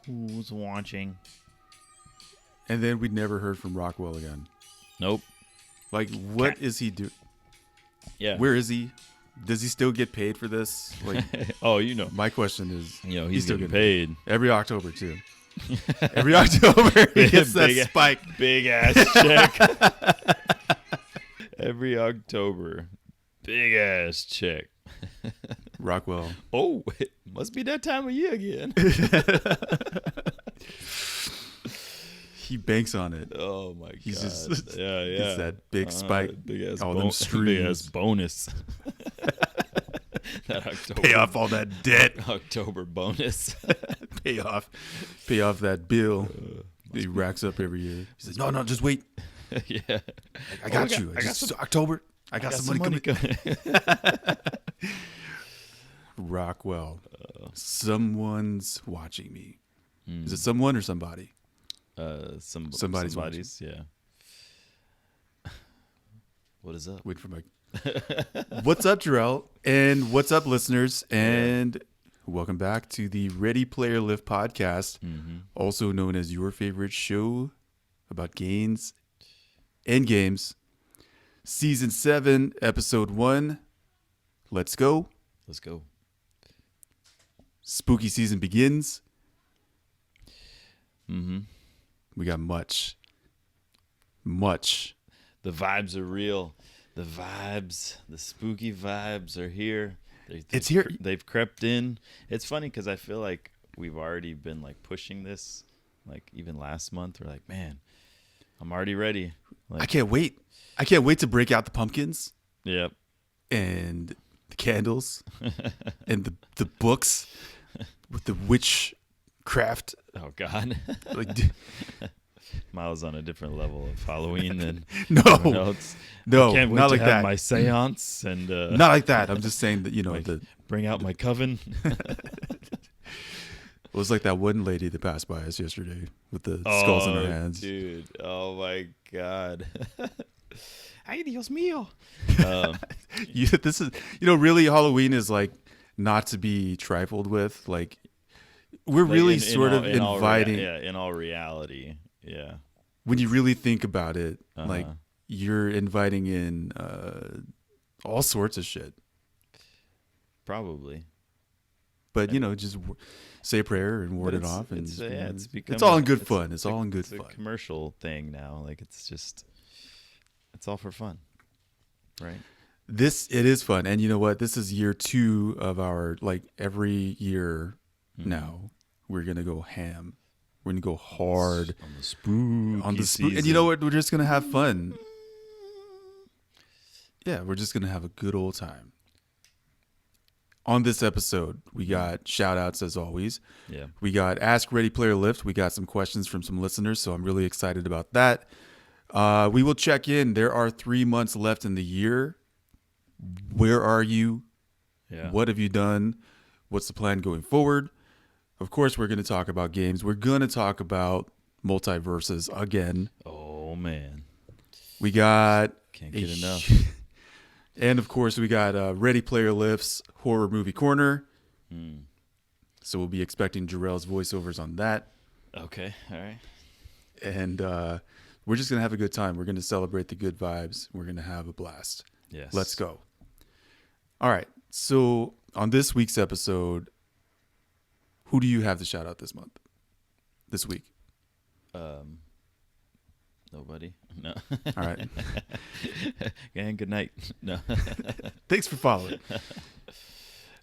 Who's watching? And then we never heard from Rockwell again. Nope. Like, what is he doing? Yeah. Where is he? Does he still get paid for this? Like, oh, you know. my question is, He's still getting paid every October too. Every October he gets that spike, big ass check. Every October, big ass check. Rockwell. Oh, it must be that time of year again. He banks on it. Oh my god! Just, yeah. It's that big spike. Big ass all them streams. Big ass bonus. That October, pay off all that debt. October bonus. pay off that bill. He racks up every year. He says, "No, just wait. Yeah, I got you. October. I got some money coming." Rockwell. Someone's watching me. Is it someone or somebody? Somebody's watching. Yeah. What is up? Wait for my. What's up, Jarrell? And what's up, listeners? And welcome back to the Ready Player Lift podcast, also known as your favorite show about games and games. Season 7, episode 1. Let's go. Let's go. Spooky season begins. We got much. The vibes are real. The spooky vibes are here. It's here. They've crept in. It's funny because I feel like we've already been like pushing this, like even last month. We're like, man, I'm already ready. Like, I can't wait. I can't wait to break out the pumpkins. Yep. And the candles and the books with the witchcraft. Oh God. Like, Milo's on a different level of Halloween than no, else. No, can't wait not to like have that. My seance and not like that. I'm just saying that bring out my coven. It was like that one lady that passed by us yesterday with the skulls in her hands. Dude, oh my God. Ay, Dios mío. This is, really Halloween is like not to be trifled with. Like, we're really inviting. In all reality. Yeah. When you really think about it, like you're inviting in all sorts of shit. Probably. But just say a prayer and ward it off, and it's all in good fun. It's all in good fun. It's a commercial thing now. Like it's all for fun, right? It is fun, and you know what? This is year 2 of our every year now. We're gonna go ham. We're gonna go hard on the spooky and you know what? We're just gonna have fun. Yeah, we're just gonna have a good old time. On this episode, we got shout outs as always. Yeah. We got Ask Ready Player Lift. We got some questions from some listeners, so I'm really excited about that. We will check in. There are 3 months left in the year. Where are you? Yeah. What have you done? What's the plan going forward? Of course, we're going to talk about games. We're going to talk about Multiversus again. Oh, man. We got... Can't get enough. And, of course, we got Ready Player Lift's Horror Movie Corner. So we'll be expecting Jarrell's voiceovers on that. Okay. All right. And we're just going to have a good time. We're going to celebrate the good vibes. We're going to have a blast. Yes. Let's go. All right. So on this week's episode... Who do you have to shout out this week? Nobody. No. All right. And good night. No. Thanks for following.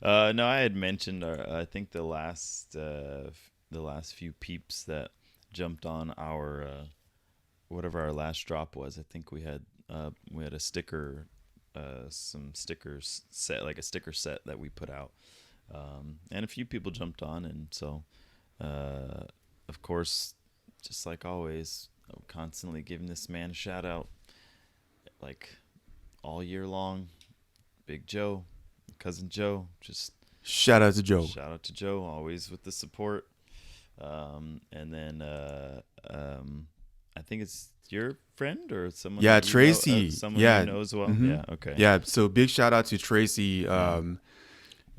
No, I had mentioned I think the last few peeps that jumped on our whatever our last drop was. I think we had a sticker, some stickers set, like a sticker set that we put out. And a few people jumped on, and so of course, just like always, I'm constantly giving this man a shout out, like all year long. Big Joe, cousin Joe, just shout out to Joe. Shout out to Joe, always with the support. And then I think it's your friend or someone. Yeah, Tracy. Someone you know as well. Yeah. Okay. Yeah. So big shout out to Tracy.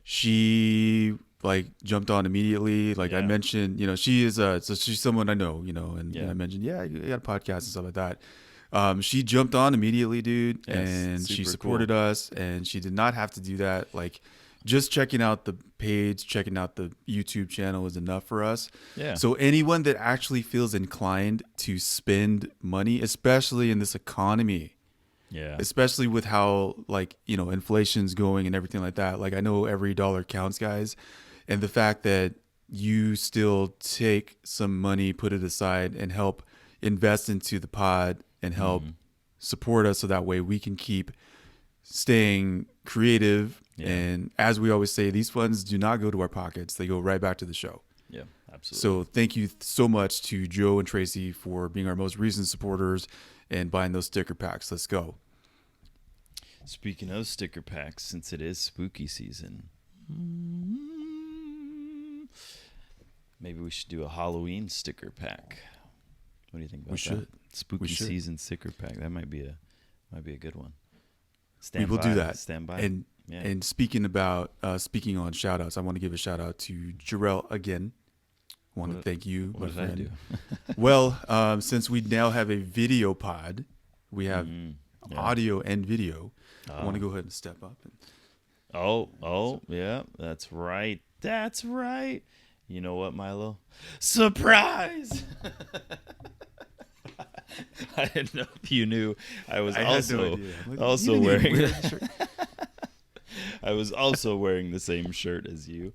She like jumped on immediately. Like I Yeah. mentioned, she is so she's someone I know, and Yeah. I mentioned, yeah, you got a podcast and stuff like that. She jumped on immediately, dude, Yes, and she super supported cool. us, and she did not have to do that. Like, just checking out the page, checking out the YouTube channel is enough for us. Yeah. So anyone that actually feels inclined to spend money, especially in this economy, Yeah. especially with how inflation's going and everything like that. Like, I know every dollar counts, guys, and the fact that you still take some money, put it aside, and help invest into the pod and help support us so that way we can keep staying creative. Yeah. And as we always say, these funds do not go to our pockets. They go right back to the show. Yeah, absolutely. So thank you so much to Joe and Tracy for being our most recent supporters and buying those sticker packs. Let's go. Speaking of sticker packs, since it is spooky season, maybe we should do a Halloween sticker pack. What do you think about We should. that? Spooky season sticker pack. That might be a good one. We will do that. Stand by. And speaking on shout outs, I want to give a shout out to Jarrell again. I want to thank you, my What did I friend. do? Well, since we now have a video pod, we have Yeah. audio and video. I want to go ahead and step up. Yeah, that's right. That's right. You know what, Milo? Surprise! I didn't know if you knew. I was I had no idea. Like, also you didn't even wearing. wear the shirt. I was also wearing the same shirt as you.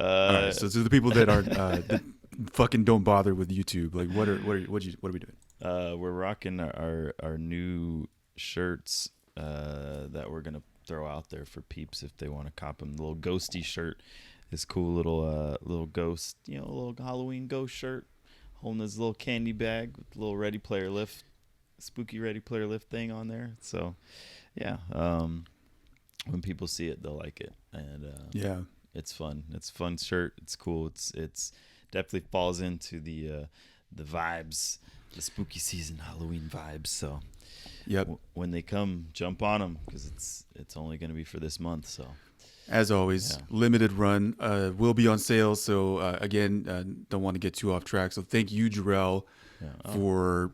All right, so to the people that aren't that fucking don't bother with YouTube, like what are we doing? We're rocking our new shirts that we're gonna throw out there for peeps if they want to cop them. The little ghosty shirt, this cool little ghost, a little Halloween ghost shirt, holding this little candy bag with a little Ready Player Lift, spooky Ready Player Lift thing on there. So, yeah, when people see it, they'll like it, and Yeah. it's fun. It's a fun shirt. It's cool. It's definitely falls into the vibes, the spooky season Halloween vibes. So. Yep. When they come, jump on them because it's only going to be for this month. So, As always, limited run will be on sale. So again, don't want to get too off track. So thank you, Jarrell, for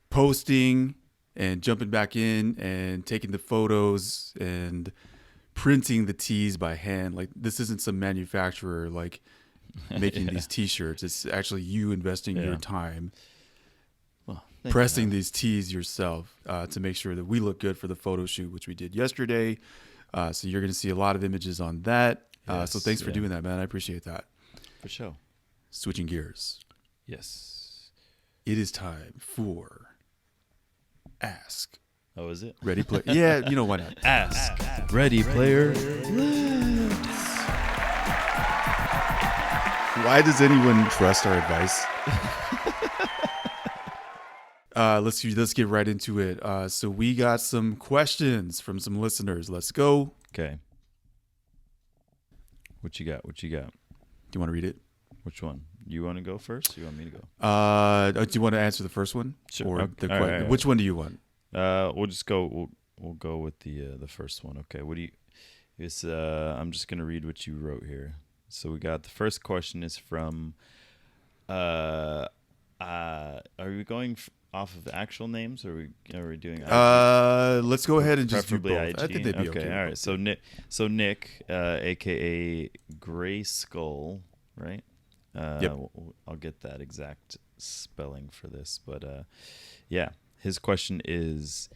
posting and jumping back in and taking the photos and printing the tees by hand. Like, this isn't some manufacturer like making these T-shirts. It's actually you investing your time. Pressing these tees yourself to make sure that we look good for the photo shoot, which we did yesterday. So you're going to see a lot of images on that. So thanks for doing that, man. I appreciate that. For sure. Switching gears. Yes. It is time for Ask. Oh, is it? Ready Player. Yeah, why not? Ask. Ready Player. Why does anyone trust our advice? Let's get right into it. So we got some questions from some listeners. Let's go. Okay. What you got? Do you want to read it? Which one? You want to go first? Or you want me to go? Do you want to answer the first one? Sure. Or Okay. the All right. Which one do you want? We'll just go. We'll go with the first one. Okay. What do you? It's I'm just gonna read what you wrote here. So we got the first question is from. Are we going off of actual names, or are we doing? IG? Let's go ahead and just do Preferably both. IG. I think they'd be okay. All right. So Nick, aka Gray Skull, right? Yep. I'll get that exact spelling for this, but yeah, his question is,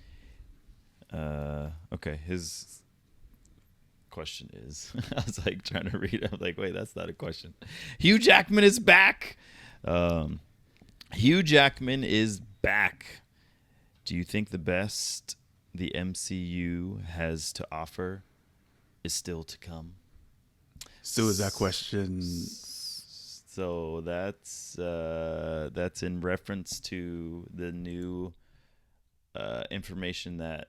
okay. His question is, I was like trying to read it. I'm like, wait, that's not a question. Hugh Jackman is back. Hugh Jackman is back. Do you think the best the MCU has to offer is still to come? So is that question? So that's in reference to the new information that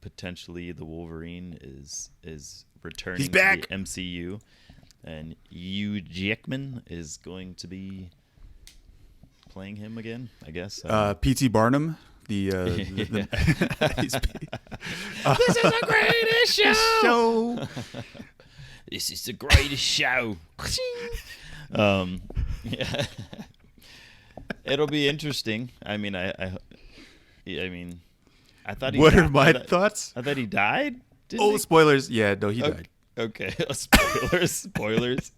potentially the Wolverine is returning to the MCU, and Hugh Jackman is going to be playing him again, I guess. P.T. Barnum, this This is the greatest show. This is the greatest show. Yeah. It'll be interesting. I mean, I mean, I thought he. What are my thoughts? I thought he died. Didn't he? Spoilers. Yeah, no, he died. Okay, spoilers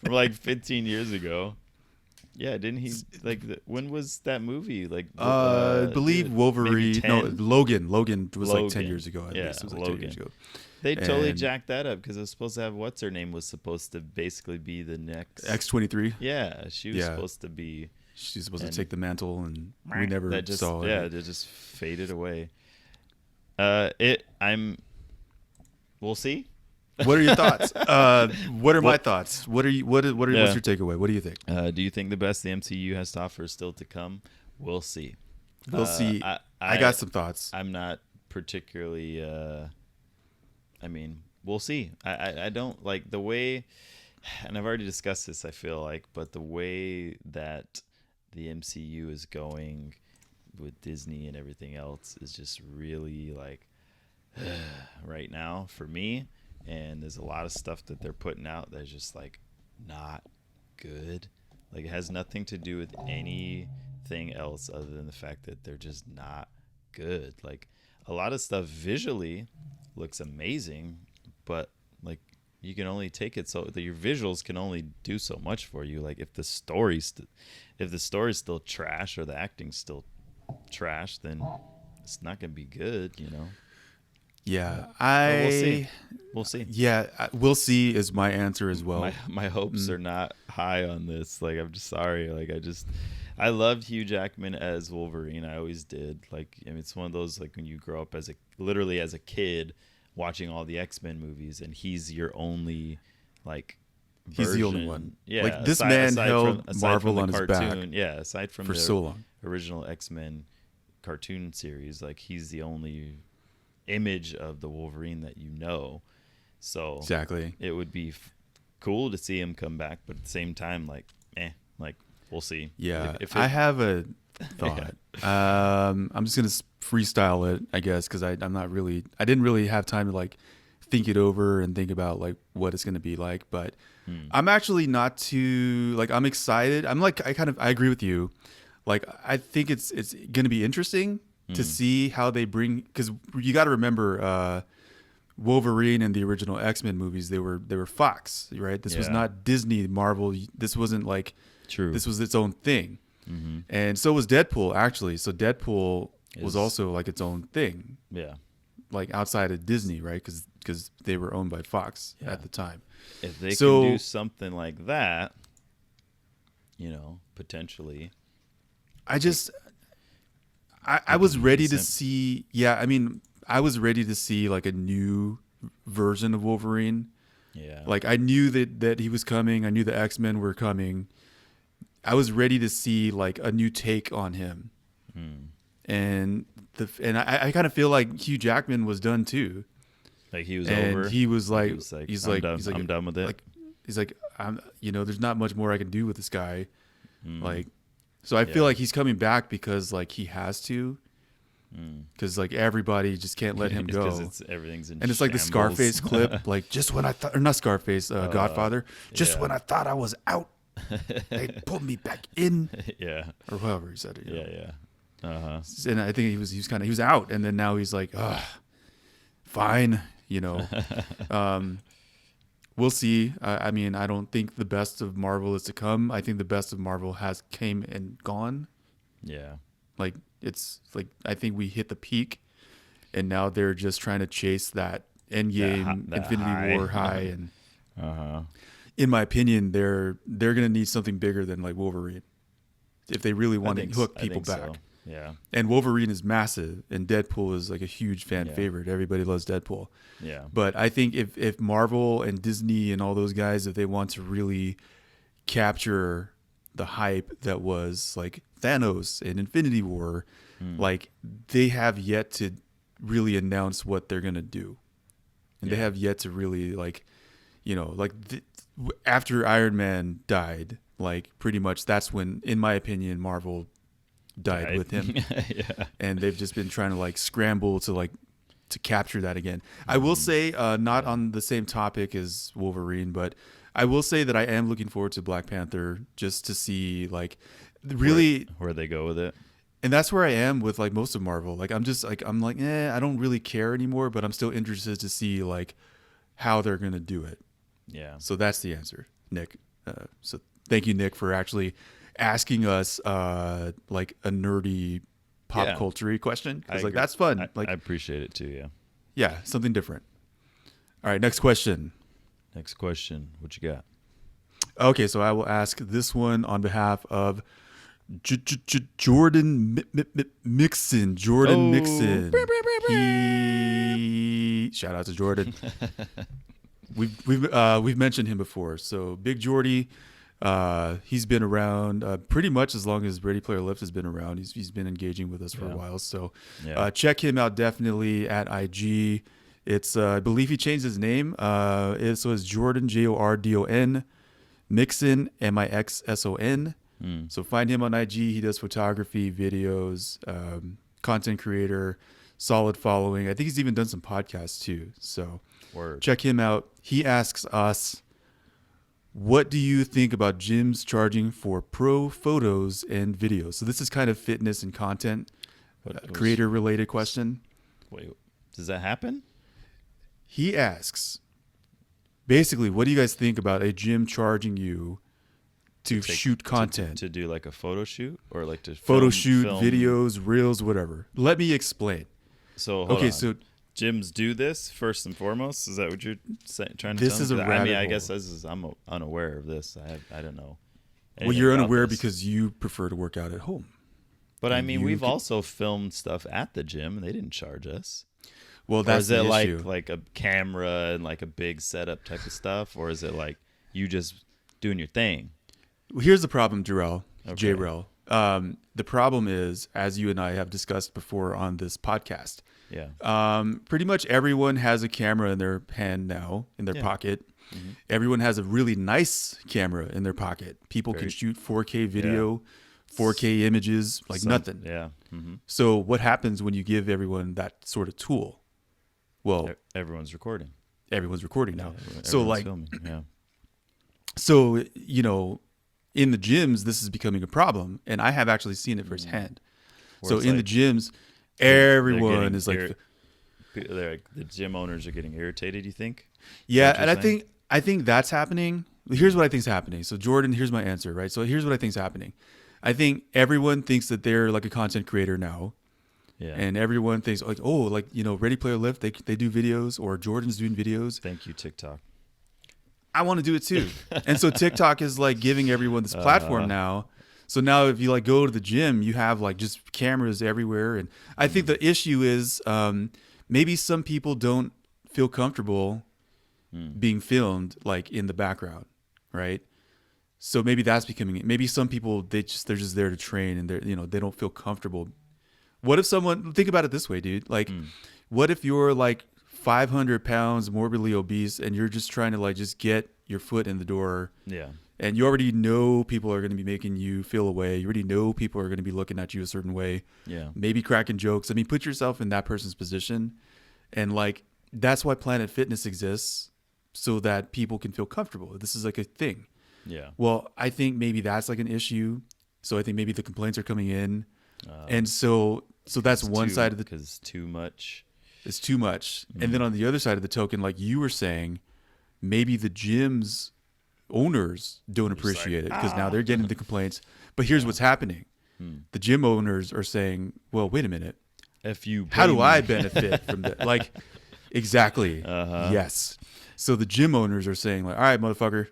from like 15 years ago. Yeah, didn't he? Like, when was that movie? Like, I believe maybe Wolverine. 10? No, Logan was like 10 Logan. years ago. At Yeah, least. It was like Logan. 10 years ago. They totally And- jacked that up because it was supposed to have what's her name was supposed to basically be the next X-23. Yeah, she was Yeah. supposed to be. She's supposed And- to take the mantle, and we never That just saw yeah, it. it just faded away. We'll see. What are your thoughts? What are my thoughts? What's your takeaway? What do you think? Do you think the best the MCU has to offer is still to come? We'll see. We'll see. I got some thoughts. I'm not particularly. I mean, we'll see. I don't like the way, and I've already discussed this. I feel like, but the way that the MCU is going with Disney and everything else is just really like right now for me. And there's a lot of stuff that they're putting out that's just like not good. Like, it has nothing to do with anything else other than the fact that they're just not good. Like, a lot of stuff visually looks amazing, but like you can only take it so that your visuals can only do so much for you. Like, if the story's still trash or the acting's still trash, then it's not gonna be good, you know. Yeah, But we'll see. We'll see. Yeah, we'll see is my answer as well. My hopes are not high on this. Like, I'm just sorry. Like, I loved Hugh Jackman as Wolverine. I always did. Like, I mean, it's one of those, like, when you grow up literally as a kid watching all the X-Men movies, and he's your only, like, He's the only version. one. Yeah, Like, this man held Marvel on his back Yeah, aside from for the so long. original X-Men cartoon series, like, he's the only image of the Wolverine that you know. So Exactly. it would be cool to see him come back, but at the same time, like, like, we'll see. Yeah, If I have a thought. I'm just gonna freestyle it, I guess, because I didn't really have time to like think it over and think about like what it's gonna be like. But I'm actually not too like, I'm excited. I'm like, I agree with you. Like, I think it's gonna be interesting to see how they bring, because you got to remember Wolverine and the original X-Men movies, they were Fox, right? This was not Disney, Marvel. This wasn't like, True. This was its own thing. And so was Deadpool, actually. So Deadpool was also like its own thing. Yeah. Like outside of Disney, right? Because they were owned by Fox at the time. If they can do something like that, you know, potentially. I was ready to see, I was ready to see like a new version of Wolverine. Yeah. Like, I knew that he was coming. I knew the X-Men were coming. I was ready to see like a new take on him. And I kind of feel like Hugh Jackman was done too. Like, he was And over. he was like, I'm done with it. Like, he's like, there's not much more I can do with this guy. Like, so I feel like he's coming back because like he has to, because like everybody just can't let him go. Because everything's in And it's like the shambles. Scarface clip, like, just when I thought, or not Scarface, Godfather, just when I thought I was out, they pulled me back in, Yeah. or however he said it. You know? Yeah. Uh-huh. And I think he was out, and then now he's like, fine, you know. We'll see. I mean, I don't think the best of Marvel is to come. I think the best of Marvel has came and gone. Yeah. Like, it's like, I think we hit the peak, and now they're just trying to chase that Endgame, that Infinity high. War high. And Uh-huh. in my opinion, they're gonna need something bigger than like Wolverine if they really want to hook people back. So. Yeah. And Wolverine is massive, and Deadpool is like a huge fan favorite. Everybody loves Deadpool. Yeah. But I think if Marvel and Disney and all those guys, if they want to really capture the hype that was like Thanos and Infinity War, like, they have yet to really announce what they're gonna do, and they have yet to really, like, you know, like after Iron Man died, like, pretty much that's when, in my opinion, Marvel died with him. Yeah. And they've just been trying to like scramble to to capture that again. I will say, not on the same topic as Wolverine, but I will say that I am looking forward to Black Panther just to see like really where they go with it. And that's where I am with like most of Marvel. Like I'm like, I don't really care anymore, but I'm still interested to see like how they're gonna do it. Yeah. So that's the answer, Nick. So thank you, Nick, for actually asking us like a nerdy pop culture question, because like that's fun. I appreciate it too. Yeah. Yeah, something different. All right, next question. What you got? Okay, so I will ask this one on behalf of Jordan Mixon. Shout out to Jordan. We've mentioned him before. So Big Jordy, he's been around pretty much as long as Ready Player Lift has been around. He's been engaging with us for a while. So check him out definitely at IG. It's I believe he changed his name. So it's Jordan, Jordon, Mixon, Mixson. So find him on IG. He does photography, videos, content creator, solid following. I think he's even done some podcasts too. So check him out. He asks us, what do you think about gyms charging for pro photos and videos? So this is kind of fitness and content creator related question. Wait, does that happen? He asks, basically, what do you guys think about a gym charging you to shoot content? To do like a photo shoot or like to film videos, reels, whatever. Let me explain. So hold on. So gyms do this first and foremost. Is that what you're trying to tell me? This is a rabbit hole. I mean, I guess I'm unaware of this. I don't know. Well, you're unaware because you prefer to work out at home. But I mean, we've also filmed stuff at the gym, and they didn't charge us. Well, that's the issue. like a camera and like a big setup type of stuff, or is it like you just doing your thing? Well, here's the problem, Jarrell, J-Rel. The problem is, as you and I have discussed before on this podcast, pretty much everyone has a camera in their hand now, in their pocket. Mm-hmm. Everyone has a really nice camera in their pocket. People can shoot 4K video, 4K images, like nothing. Yeah. Mm-hmm. So what happens when you give everyone that sort of tool? Well, everyone's recording. Everyone's recording now. So like, filming. So, you know, in the gyms, this is becoming a problem, and I have actually seen it firsthand. So in the gyms, everyone is like, the gym owners are getting irritated. You think? Yeah, and I think that's happening. Here's what I think is happening. So Jordan, here's my answer, right? So here's what I think is happening. I think everyone thinks that they're like a content creator now. Yeah. And everyone thinks like, oh, like, you know, Ready Player Lift, they do videos, or Jordan's doing videos. Thank you, TikTok. I want to do it too. And so TikTok is like giving everyone this platform now. So now if you like go to the gym, you have like just cameras everywhere. And I think the issue is maybe some people don't feel comfortable being filmed like in the background, right? So maybe that's becoming it. Maybe some people, they're just there to train, and they don't feel comfortable. What if someone, think about it this way, dude, like what if you're like 500 pounds, morbidly obese, and you're just trying to like just get your foot in the door. Yeah. And you already know people are going to be making you feel away. You already know people are going to be looking at you a certain way. Yeah. Maybe cracking jokes. I mean, put yourself in that person's position. And like, that's why Planet Fitness exists, so that people can feel comfortable. This is like a thing. Yeah. Well, I think maybe that's like an issue. So I think maybe the complaints are coming in. And so that's one side of the, because it's too much. It's too much. And then on the other side of the token, like you were saying, maybe the gym's owners don't appreciate it because now they're getting the complaints. But here's what's happening. The gym owners are saying, well, wait a minute. How do I benefit from that? Like, exactly. Yes. So the gym owners are saying like, all right, motherfucker,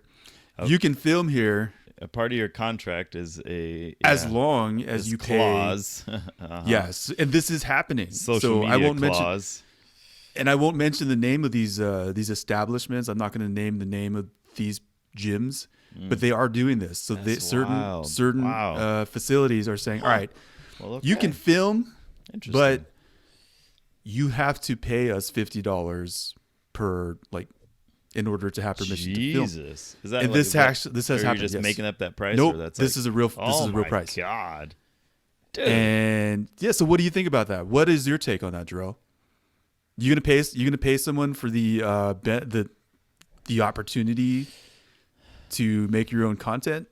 you can film here. A part of your contract is as long as you clause. Pay. Yes, and this is happening. Social media I won't clause. And I won't mention the name of these establishments. I'm not going to name the name of these gyms, but they are doing this. So certain facilities are saying, all right, you can film, but you have to pay us $50 per like. In order to have permission to film. Jesus. Is that and like, this has happened. You're just making up that price? Nope. Or that's this is a real price. Oh my God. Dude. And yeah, so what do you think about that? What is your take on that, Jarrell? You gonna pay someone for the opportunity to make your own content?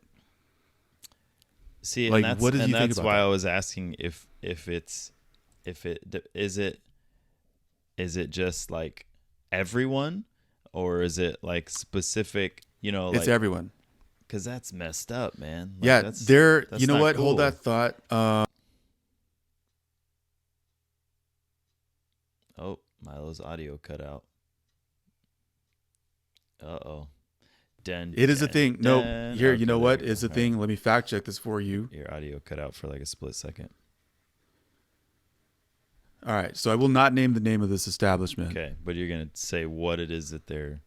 See, Like, and what did you think that's about why that? I was asking if is it just like everyone, or is it like specific? It's Like, everyone. because that's messed up, man. Like Yeah, you that's know not what? Hold cool. that thought. Oh, Milo's audio cut out. Uh-oh. Dun, It is a dun, thing. Nope. dun. Here, you Okay, know there what? we go. It's a All right. thing. Let me fact check this for you. Your audio cut out for like a split second. All right. So I will not name the name of this establishment. Okay, but you're gonna say what it is that they're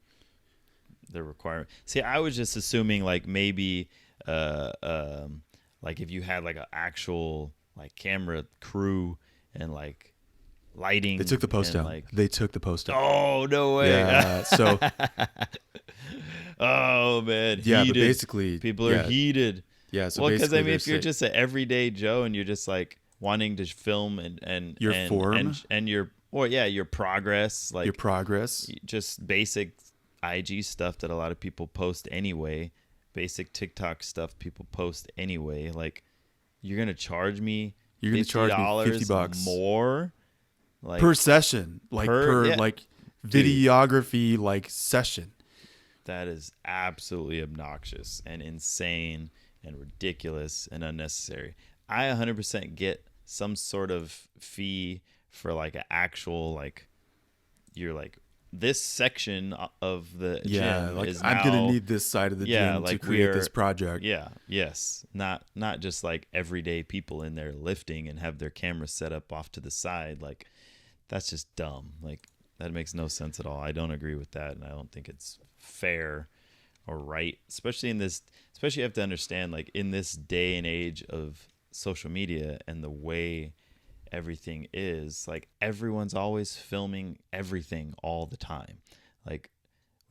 requiring. See, I was just assuming like maybe like if you had like an actual like camera crew and like lighting. They took the post and down. like They took the post down. oh no way. Yeah. So oh man, yeah, heated. but basically People are heated. Yeah. So Well, because basically, I mean, they're if you're saying just an everyday Joe and you're just like wanting to film Your form? and your your progress, like your progress. just basic IG stuff that a lot of people post anyway, basic TikTok stuff people post anyway. Like, you're gonna charge me You're gonna charge me $50 more, like per session, like per like Dude. videography like session. That is absolutely obnoxious and insane and ridiculous and unnecessary. I 100% get some sort of fee for like an actual like you're like this section of the gym like is I'm now, gonna need this side of the gym like to create this project. Yeah, yes, not just like everyday people in there lifting and have their cameras set up off to the side. Like, that's just dumb. Like, that makes no sense at all. I don't agree with that, and I don't think it's fair or right, especially you have to understand, like, in this day and age of social media and the way everything is, like, everyone's always filming everything all the time. Like,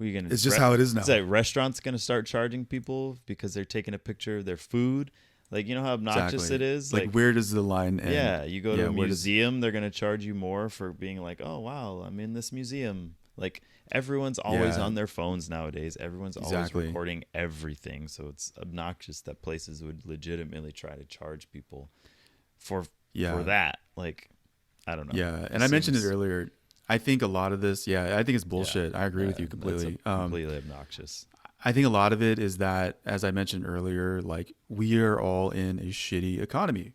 It's just how it is now. Is that restaurants gonna start charging people because they're taking a picture of their food? Like, you know how obnoxious Exactly. it is? Like, where does the line end? Yeah, you go to a museum, they're going to charge you more for being like, oh, wow, I'm in this museum. Like, everyone's always on their phones nowadays. Everyone's always recording everything. So it's obnoxious that places would legitimately try to charge people for that. Like, I don't know. Yeah, and I mentioned it earlier. I think a lot of this, I think it's bullshit. I agree with you completely. Completely obnoxious. I think a lot of it is that, as I mentioned earlier, like, we are all in a shitty economy.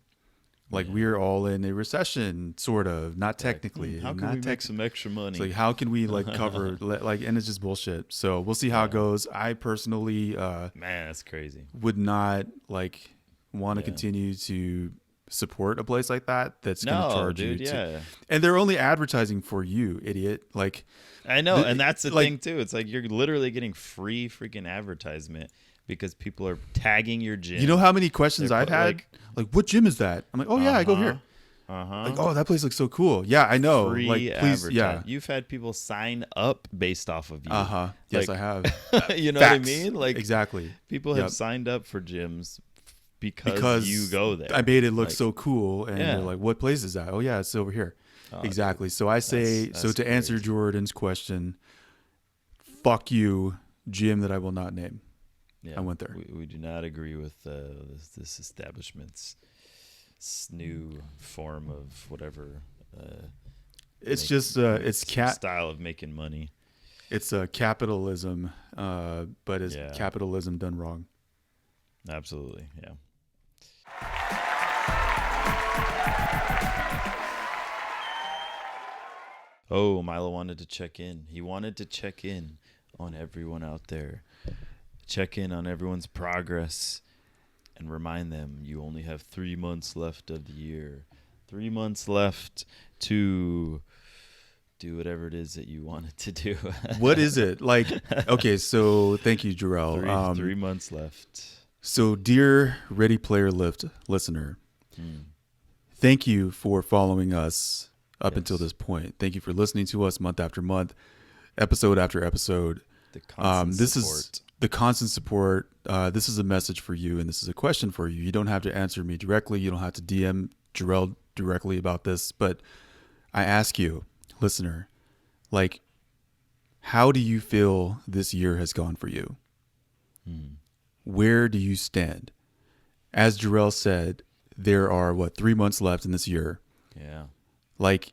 Like, we are all in a recession, sort of, not technically. Like, how can we make some extra money? It's like, how can we like cover like, and it's just bullshit. So we'll see how it goes. I personally, man, that's crazy. would not like want to continue to support a place like that that's going to charge you. And they're only advertising for you, idiot. Like, I know, and that's the thing too. It's like you're literally getting free freaking advertisement because people are tagging your gym. You know how many questions I've had? Like, what gym is that? I'm like, oh yeah, I go here. Like, oh, that place looks so cool. Yeah, I know. Free like, please, You've had people sign up based off of you. Yes, I have. You know what I mean? Like, exactly. People have signed up for gyms because you go there. I made it look so cool, and they're like, what place is that? Oh yeah, it's over here. Exactly. So I say, that's to answer Jordan's question, fuck you, gym that I will not name. I went there. We do not agree with this establishment's new form of whatever. It's just it's style of making money. It's capitalism, but it's capitalism done wrong. Absolutely, yeah. Oh, Milo wanted to check in. He wanted to check in on everyone out there. Check in on everyone's progress and remind them you only have 3 months left of the year. 3 months left to do whatever it is that you wanted to do. What is it? Like, okay, so thank you, Jarrell. 3 months left. So, dear Ready Player Lift listener, thank you for following us up until this point. Thank you for listening to us month after month, episode after episode. The constant support. Is the constant support. This is a message for you, and this is a question for you. You don't have to answer me directly. You don't have to DM Jarrell directly about this, but I ask you, listener, like, how do you feel this year has gone for you? Where do you stand? As Jarrell said, there are 3 months left in this year. Yeah. Like,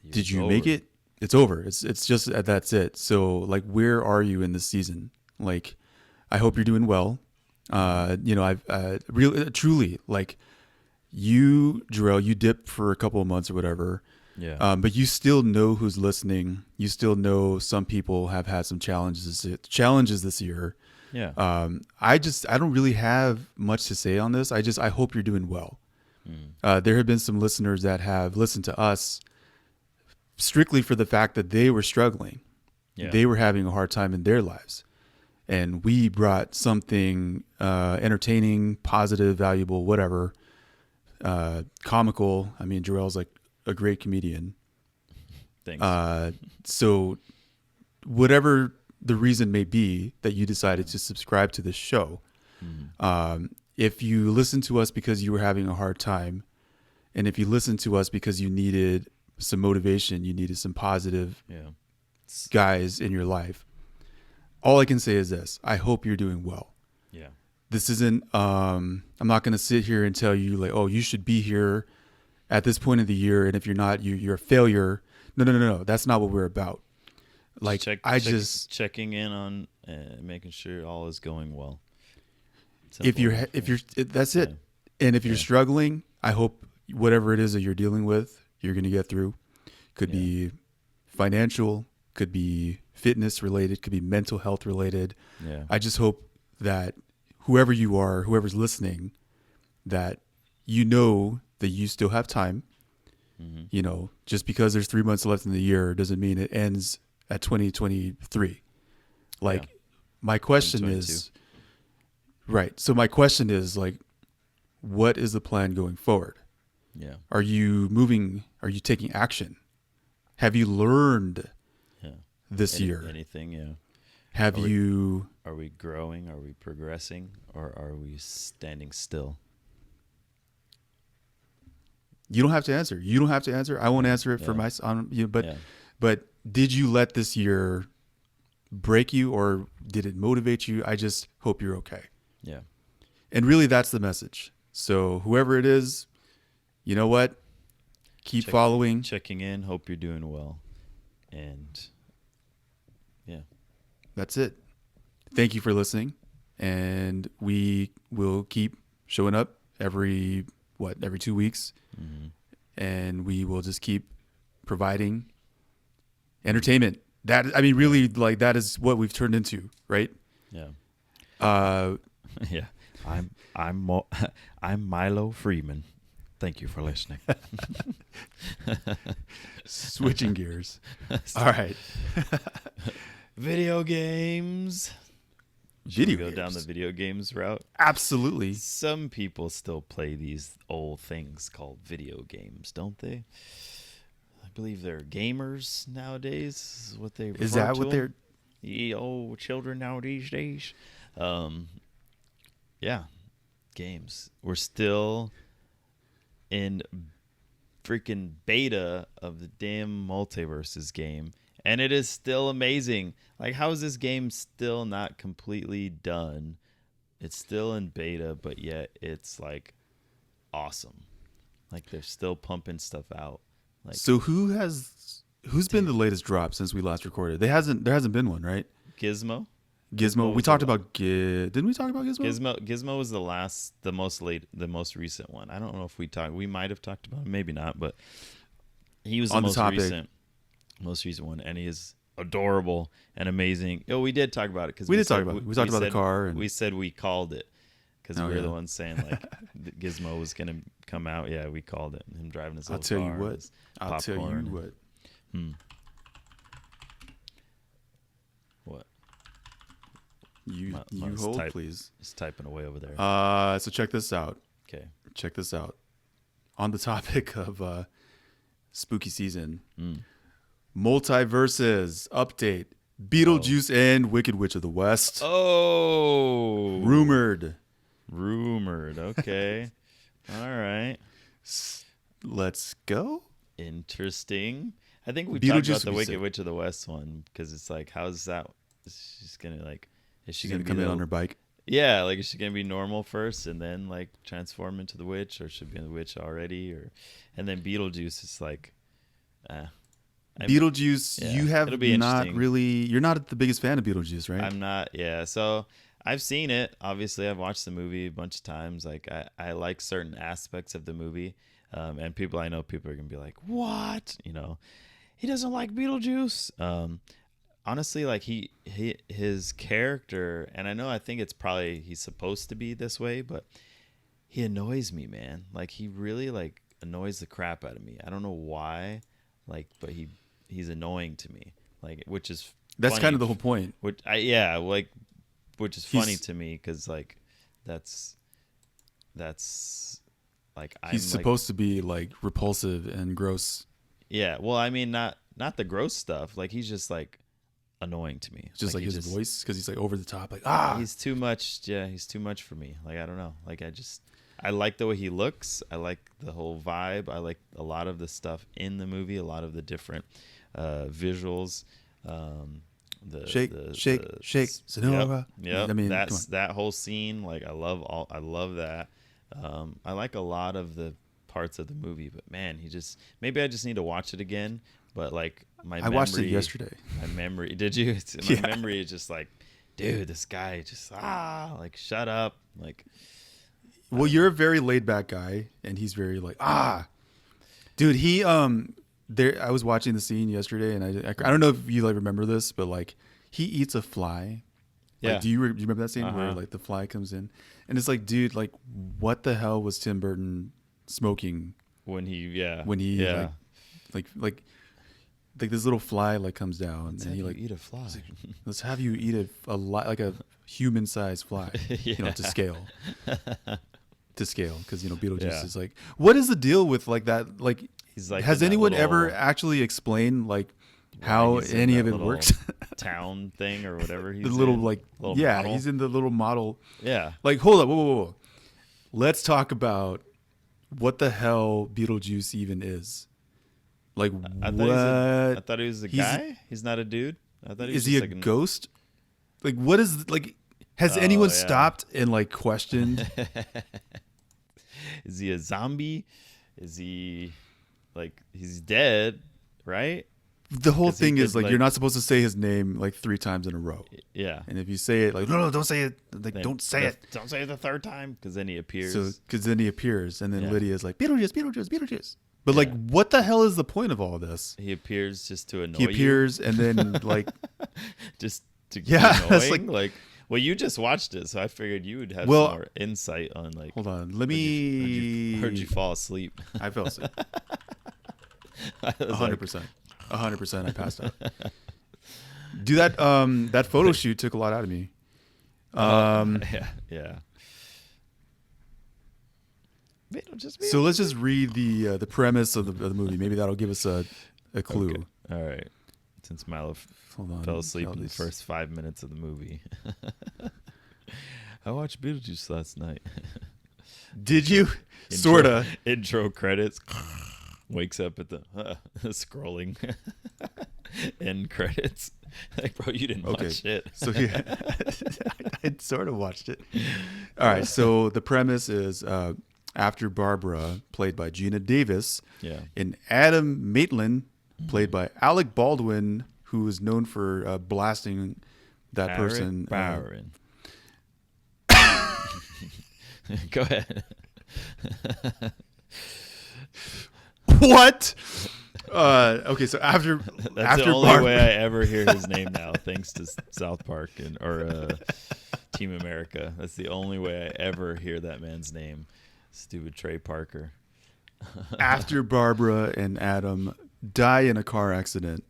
did you make it? It's over. It's just that's it. So like, where are you in this season? Like, I hope you're doing well. I've really truly, like, you, Jarrell, you dipped for a couple of months or whatever. Yeah. But you still know who's listening. You still know some people have had some challenges this year. Yeah. I don't really have much to say on this. I hope you're doing well. There have been some listeners that have listened to us strictly for the fact that they were struggling. Yeah. They were having a hard time in their lives. And we brought something entertaining, positive, valuable, whatever, comical. I mean, Jarrell's like a great comedian. Thanks. So whatever the reason may be that you decided to subscribe to this show, if you listen to us because you were having a hard time, and if you listened to us because you needed some motivation, you needed some positive guys in your life, all I can say is this: I hope you're doing well. Yeah. This isn't, I'm not going to sit here and tell you like, oh, you should be here at this point of the year, and if you're not, you're a failure. No. That's not what we're about. Like, checking in on making sure all is going well. Simple. That's it. And if you're struggling, I hope whatever it is that you're dealing with, you're going to get through. Could be financial, could be fitness related, could be mental health related. Yeah. I just hope that whoever you are, whoever's listening, that you know that you still have time. You know, just because there's 3 months left in the year doesn't mean it ends at 2023. Like, my question is, right. So my question is, like, what is the plan going forward? Yeah. Are you moving? Are you taking action? Have you learned this year? Anything? Yeah. Are we growing? Are we progressing? Or are we standing still? You don't have to answer. I won't answer it for but did you let this year break you, or did it motivate you? I just hope you're okay. Yeah. And really, that's the message. So whoever it is, you know what? Keep following. Checking in. Hope you're doing well. And that's it. Thank you for listening. And we will keep showing up every 2 weeks. And we will just keep providing entertainment. Really, like, that is what we've turned into, right? Yeah. Yeah. I'm Milo Freeman. Thank you for listening. Switching gears. All right. Video games. Should we go down the video games route? Absolutely. Some people still play these old things called video games, don't they? I believe they're gamers nowadays. Is what they refer Is that to what them. they're? Children now these days. Yeah, games. We're still in freaking beta of the damn Multiversus game, and it is still amazing. Like, how is this game still not completely done? It's still in beta, but yet it's like awesome. Like, they're still pumping stuff out. Like, so who's been the latest drop since we last recorded? There hasn't been one, right? Gizmo. We talked about didn't we talk about Gizmo? Gizmo was the most recent one. I don't know if we might have talked about him, maybe not, but he was on the the topic. most recent one, and he is adorable and amazing. Oh, we did talk about it because we talked about the car, and we said we called it because we were the ones saying like Gizmo was gonna come out. Yeah, we called it. Him driving his little car. I'll tell you what. What? You hold, please. He's typing away over there. So check this out. Okay. Check this out. On the topic of spooky season, Multiversus update. Beetlejuice and Wicked Witch of the West. Oh. Rumored. Okay. All right. Let's go. Interesting. I think we talked about Beetlejuice the would be Wicked sick. Witch of the West one because it's like, how's that? She's gonna like, is she She's gonna gonna be come in the on her bike. yeah, like is she gonna be normal first and then like transform into the witch, or should be the witch already, or and then Beetlejuice is like, uh, Beetlejuice, yeah, you have it'll be not interesting. really. You're not the biggest fan of Beetlejuice, right? I'm not, yeah. So I've seen it. Obviously, I've watched the movie a bunch of times. Like I like certain aspects of the movie, and I know people are gonna be like, what? You know, he doesn't like Beetlejuice. Honestly, like his character, and I think it's probably he's supposed to be this way, but he annoys me, man. Like he really like annoys the crap out of me. I don't know why, like, but he's annoying to me. Like, which is That's kind funny. of the whole point. Which I yeah, like, which is funny He's to me because like that's like he's I'm like supposed to be like repulsive and gross. yeah. Well, I mean not the gross stuff. Like he's just like annoying to me. Just like he his just voice, because he's like over the top, like ah. he's too much. Yeah, he's too much for me. Like I don't know. Like I like the way he looks. I like the whole vibe. I like a lot of the stuff in the movie. A lot of the different visuals. Shake, shake, shake, Sonora. Yep. I mean, That's that whole scene. Like I love that. I like a lot of the parts of the movie, but man, maybe I just need to watch it again. But like I watched it yesterday. My memory, did you? My memory is just like, dude, this guy just like shut up, like. Well, you're a very laid back guy, and he's very like dude. He there. I was watching the scene yesterday, and I don't know if you like remember this, but like he eats a fly. Yeah. Like, do you remember that scene where like the fly comes in, and it's like, dude, like what the hell was Tim Burton smoking when he like this little fly like comes down, Let's and he like eat a fly. like, let's have you eat a lot like a human sized fly, you know, to scale. Because Beetlejuice is like, what is the deal with like that? Like, he's like, has anyone ever actually explained like how any of it works? Town thing or whatever. He's The little in. like Little yeah, model. he's in the little model. Yeah. Like, hold up, whoa. Let's talk about what the hell Beetlejuice even is. Like, I what? thought he was a guy. He's not a dude. I thought he was Is he just a like ghost? Like, what is like? Has anyone stopped and like questioned? Is he a zombie? Is he like he's dead? Right? The whole thing is like like- you're not supposed to say his name like 3 times in a row. Yeah. And if you say it like no, don't say it. Like Then don't say it. Don't say it the third time because then he appears. So because then he appears, and then Yeah. Lydia's like Beetlejuice. But like, what the hell is the point of all this? he appears just to annoy He appears, and then like, just to Yeah, be that's annoying. Like, well, you just watched it, so I figured you would have Well, some more insight on like. hold on, let me. Heard you fall asleep. I fell asleep. I was like, 100%. 100%. I passed out. Do that. That photo shoot took a lot out of me. yeah. So let's just read the premise of the movie. Maybe that'll give us a clue. Okay. All right. Since Milo Hold on. fell asleep in the These- first 5 minutes of the movie. I watched Beetlejuice last night. Did you? Sorta. Intro credits. Wakes up at the scrolling. End credits. Like, bro, you didn't watch it. So yeah, I sort of watched it. All right. So the premise is after Barbara, played by Gina Davis, Yeah. and Adam Maitland, played by Alec Baldwin, who is known for blasting that person. Byron. Go ahead. What? Okay, so after That's the only Barbara, way I ever hear his name now, thanks to South Park or Team America. That's the only way I ever hear that man's name. Stupid Trey Parker. after Barbara and Adam die in a car accident,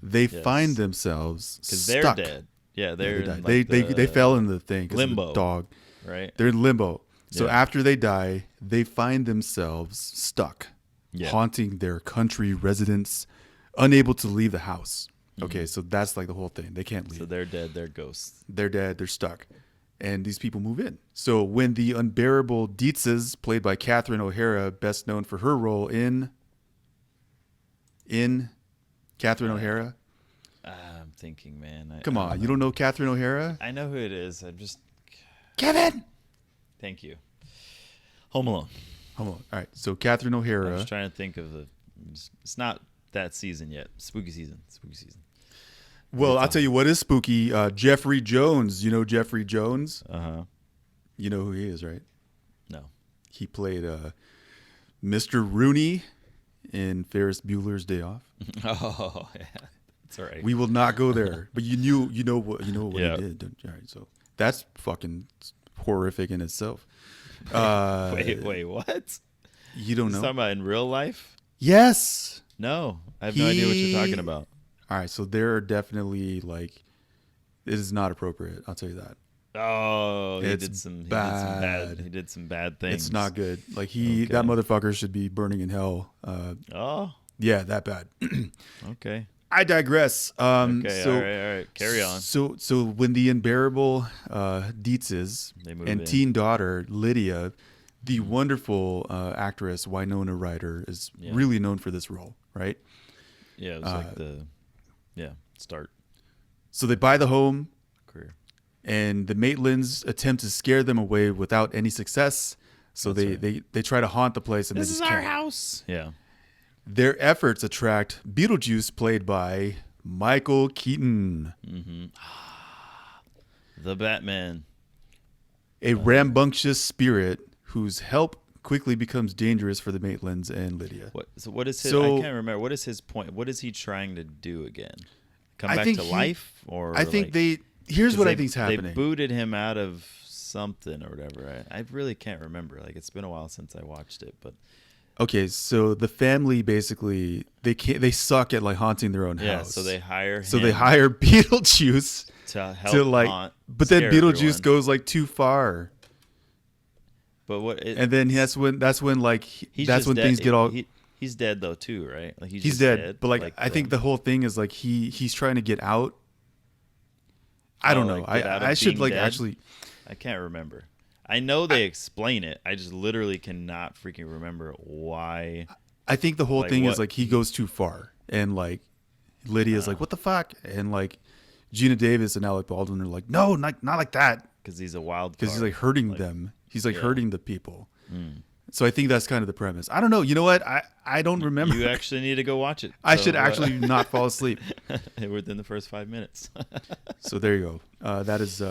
they find themselves Because stuck. they're dead. Yeah, they're in, they like, they fell in the thing 'cause of the limbo. dog. right. They're in limbo. So Yeah. after they die, they find themselves stuck, Yeah. haunting their country residence, unable to leave the house. Okay, so that's like the whole thing. They can't leave. So they're dead. They're ghosts. They're dead. They're stuck. And these people move in. So when the unbearable Dietzes, played by Catherine O'Hara, best known for her role in Catherine O'Hara. I'm thinking, man. Come on, you don't know Catherine O'Hara? I know who it is. I'm just. Kevin. Thank you. Home Alone. Home Alone. All right. So Catherine O'Hara. I was trying to think of the. It's not that season yet. Spooky season. Spooky season. Well, I'll tell you what is spooky. Jeffrey Jones. You know Jeffrey Jones? You know who he is, right? No. He played Mr. Rooney in Ferris Bueller's Day Off. Oh, yeah. That's all right. We will not go there. But you know what he did. All right, so that's fucking horrific in itself. Wait, what? You don't know? Talking about in real life? Yes. No, I have no idea what you're talking about. All right, so there are definitely like, it is not appropriate. I'll tell you that. Oh, He did some bad things. It's not good. Like that motherfucker should be burning in hell. Yeah, that bad. Okay. I digress. Okay, so, all right. Carry on. So when the unbearable Dietzes and teen daughter Lydia, the wonderful actress Winona Ryder, is really known for this role, right? Yeah, it was like the start. So they buy the home, Career. and the Maitlands attempt to scare them away without any success. So they try to haunt the place, and This they is just our can't. house. Yeah. Their efforts attract Beetlejuice, played by Michael Keaton, The Batman. a rambunctious spirit whose help quickly becomes dangerous for the Maitlands and Lydia. What is his? I can't remember. What is his point? What is he trying to do again? Come back to life, or I think like, here's what I think's happening. They booted him out of something or whatever. I really can't remember. Like, it's been a while since I watched it, but. Okay, so the family basically they suck at like haunting their own house. Yeah, so they hire him. So they hire Beetlejuice to help haunt, but then Beetlejuice everyone. goes like too far. But and then that's when things get all. He's dead though too, right? Like he's dead. But like I think the whole thing is like he's trying to get out. I don't know. I should like dead? Actually. I can't remember. I know they explain it. I just literally cannot freaking remember why. I think the whole thing is like he goes too far, and like Lydia's like, "What the fuck?" And like Gina Davis and Alec Baldwin are like, "No, not like that." Because he's a wild. Because he's like hurting them. He's like hurting the people. So I think that's kind of the premise. I don't know. You know what? I don't remember. You actually need to go watch it. I should actually not fall asleep within the first 5 minutes. So there you go. That is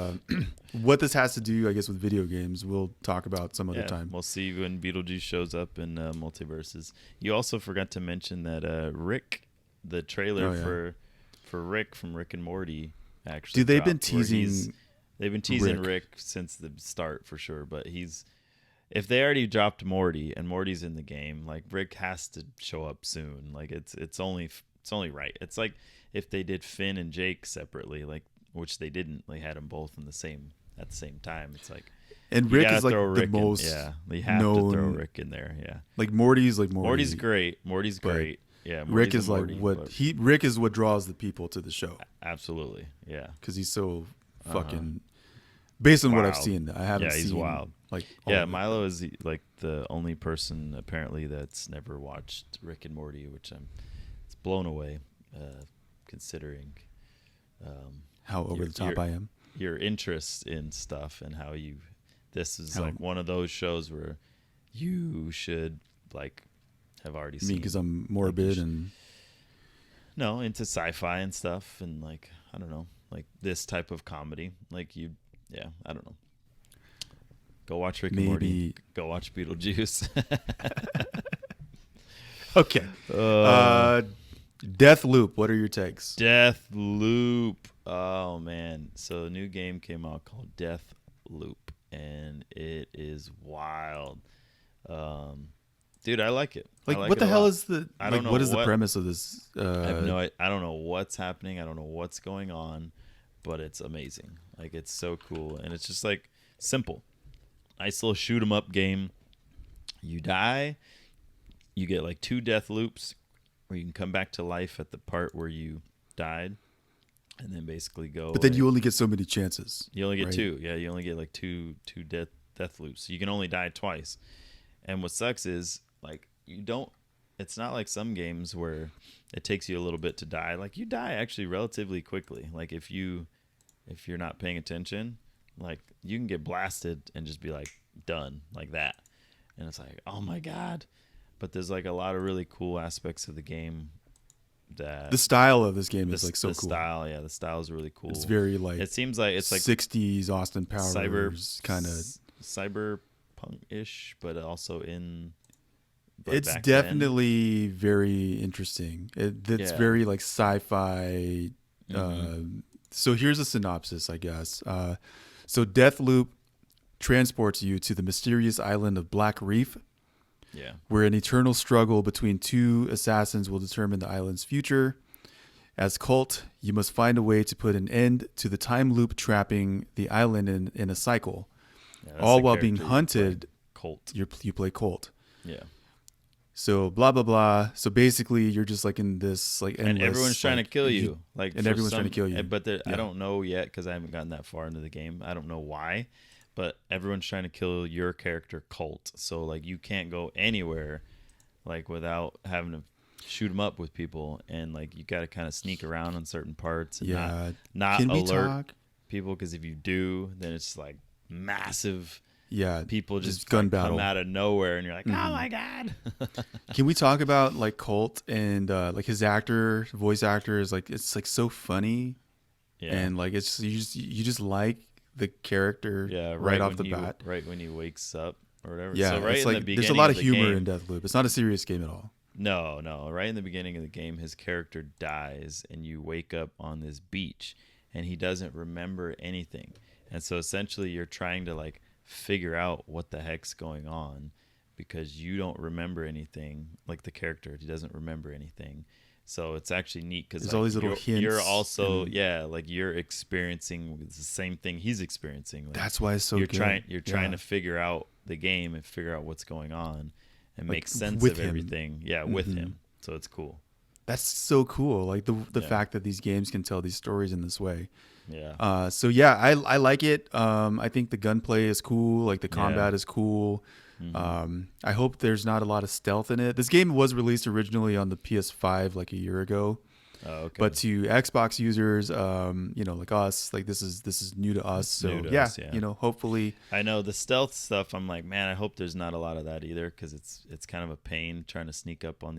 what this has to do, I guess, with video games. We'll talk about some other time. We'll see when Beetlejuice shows up in Multiversus. You also forgot to mention that Rick, the trailer for Rick from Rick and Morty, actually. Dude, they've been teasing Rick since the start for sure, but if they already dropped Morty and Morty's in the game, like Rick has to show up soon. Like it's only right. It's like if they did Finn and Jake separately, like which they didn't. They had them both at the same time. It's like, and Rick is like the most they have to throw Rick in there. Yeah, like Morty's like Morty. Morty's great. Morty's great. Yeah, Rick is like Rick is what draws the people to the show. Absolutely, yeah, because he's so fucking. Based on what I've seen, I haven't seen. Yeah, he's wild. Like, Milo is like the only person apparently that's never watched Rick and Morty, which it's blown away, considering how over the top I am. Your interest in stuff and how this is like one of those shows where you should like have already seen. Me, because I'm morbid and into sci-fi and stuff, and like I don't know, like this type of comedy, like you. Yeah, I don't know. Go watch Rick and Morty. Go watch Beetlejuice. Okay. Deathloop. What are your takes? Deathloop. Oh man! So a new game came out called Deathloop, and it is wild. Dude, I like it. Like, what the hell is the? I don't know. What is the premise of this? I have no. I don't know what's happening. I don't know what's going on. But it's amazing. Like, it's so cool. And it's just, like, simple. Nice little shoot 'em up game. You die. You get, like, 2 death loops where you can come back to life at the part where you died. And then basically go. But then you only get so many chances. You only get 2. Yeah, you only get, like, two death loops. So you can only die twice. And what sucks is, like, you don't it's not like some games where it takes you a little bit to die. Like you die actually relatively quickly. Like if you're not paying attention, like you can get blasted and just be like done like that. And it's like, oh my god. But there's like a lot of really cool aspects of the game that The style of this game is like so the cool. style, yeah, the style is really cool. It's very like it seems like it's like 60s Austin cyber Powers kind of. cyberpunk-ish, but also in. But It's back then, definitely very interesting. It's Yeah. very like sci-fi. Mhm. So here's a synopsis, I guess. So Deathloop transports you to the mysterious island of Black Reef, Yeah. where an eternal struggle between two assassins will determine the island's future. As Colt, you must find a way to put an end to the time loop trapping the island in a cycle, Yeah, that's all the while being character you play. hunted. Colt. You play Colt. Yeah. So blah blah blah. So basically, you're just like in this like endless, And everyone's trying to like, kill you. Like and for everyone's trying to some- kill you. But Yeah. I don't know yet because I haven't gotten that far into the game. I don't know why, but everyone's trying to kill your character Colt. So like you can't go anywhere like without having to shoot them up with people, and like you got to kind of sneak around on certain parts and Yeah. not Can we alert talk? people, because if you do, then it's like massive Yeah. people just gun like, battle. come out of nowhere, and you're like, oh Mhm. my god. Can we talk about like Colt and like his voice actor is like it's like so funny Yeah. and like it's you just like the character Yeah, right off when the bat. right when he wakes up or whatever. Yeah, so right it's in like the beginning there's a lot of the humor game, in Deathloop. It's not a serious game at all. No, right in the beginning of the game, his character dies, and you wake up on this beach, and he doesn't remember anything, and so essentially you're trying to like figure out what the heck's going on, because you don't remember anything. Like the character, he doesn't remember anything. So it's actually neat because There's like, all these little you're hints also and- like you're experiencing the same thing he's experiencing. Like, That's why it's so you're good. trying to figure out the game and figure out what's going on and Like, make sense with of him. everything. Yeah, with Mhm. him. So it's cool. That's so cool. Like the Yeah. fact that these games can tell these stories in this way. Yeah. So yeah, I like it. I think the gunplay is cool. Like the combat is cool. Mhm. I hope there's not a lot of stealth in it. This game was released originally on the PS5 like a year ago, Oh, okay. but to Xbox users, like us, like this is new to us. So new to yeah, us, yeah. hopefully, I know the stealth stuff. I'm like, man, I hope there's not a lot of that either, because it's kind of a pain trying to sneak up on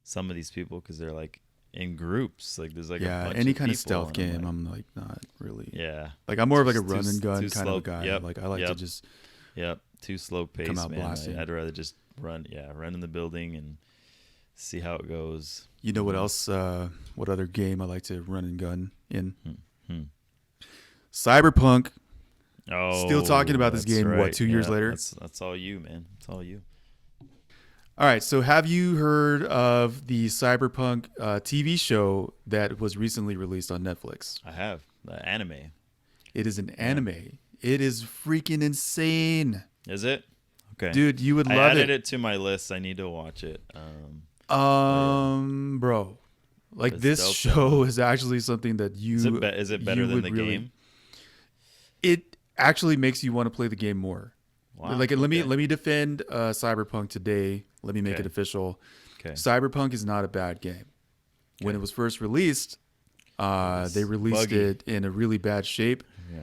some of these people, because they're like in groups. Like there's like a yeah, bunch any of kind of people, stealth and game, like, I'm like not really. yeah, Like I'm more of like a Too- run and gun too kind slow. of a guy. Yep, Like I like to yep. just Yep, too slow pace, out man. blasting. I'd rather just run in the building and see how it goes. You know what else? What other game I like to run and gun in? Hmm. Cyberpunk. Oh, Still talking about this that's game, what, right. 2 years Yeah, later? That's all you, man. It's all you. All right. So have you heard of the Cyberpunk TV show that was recently released on Netflix? I have the anime. It is an anime. It is freaking insane. Is it? Okay, Dude, you would I love added it. it to my list. I need to watch it. Bro. Like It's this dope, show is actually something that you Is it better you than would the really- game? It actually makes you want to play the game more. Wow. Like let okay. me defend Cyberpunk today. Let me make Okay. it official. Okay. Cyberpunk is not a bad game. When Okay. it was first released, they released buggy. it in a really bad shape. Yeah.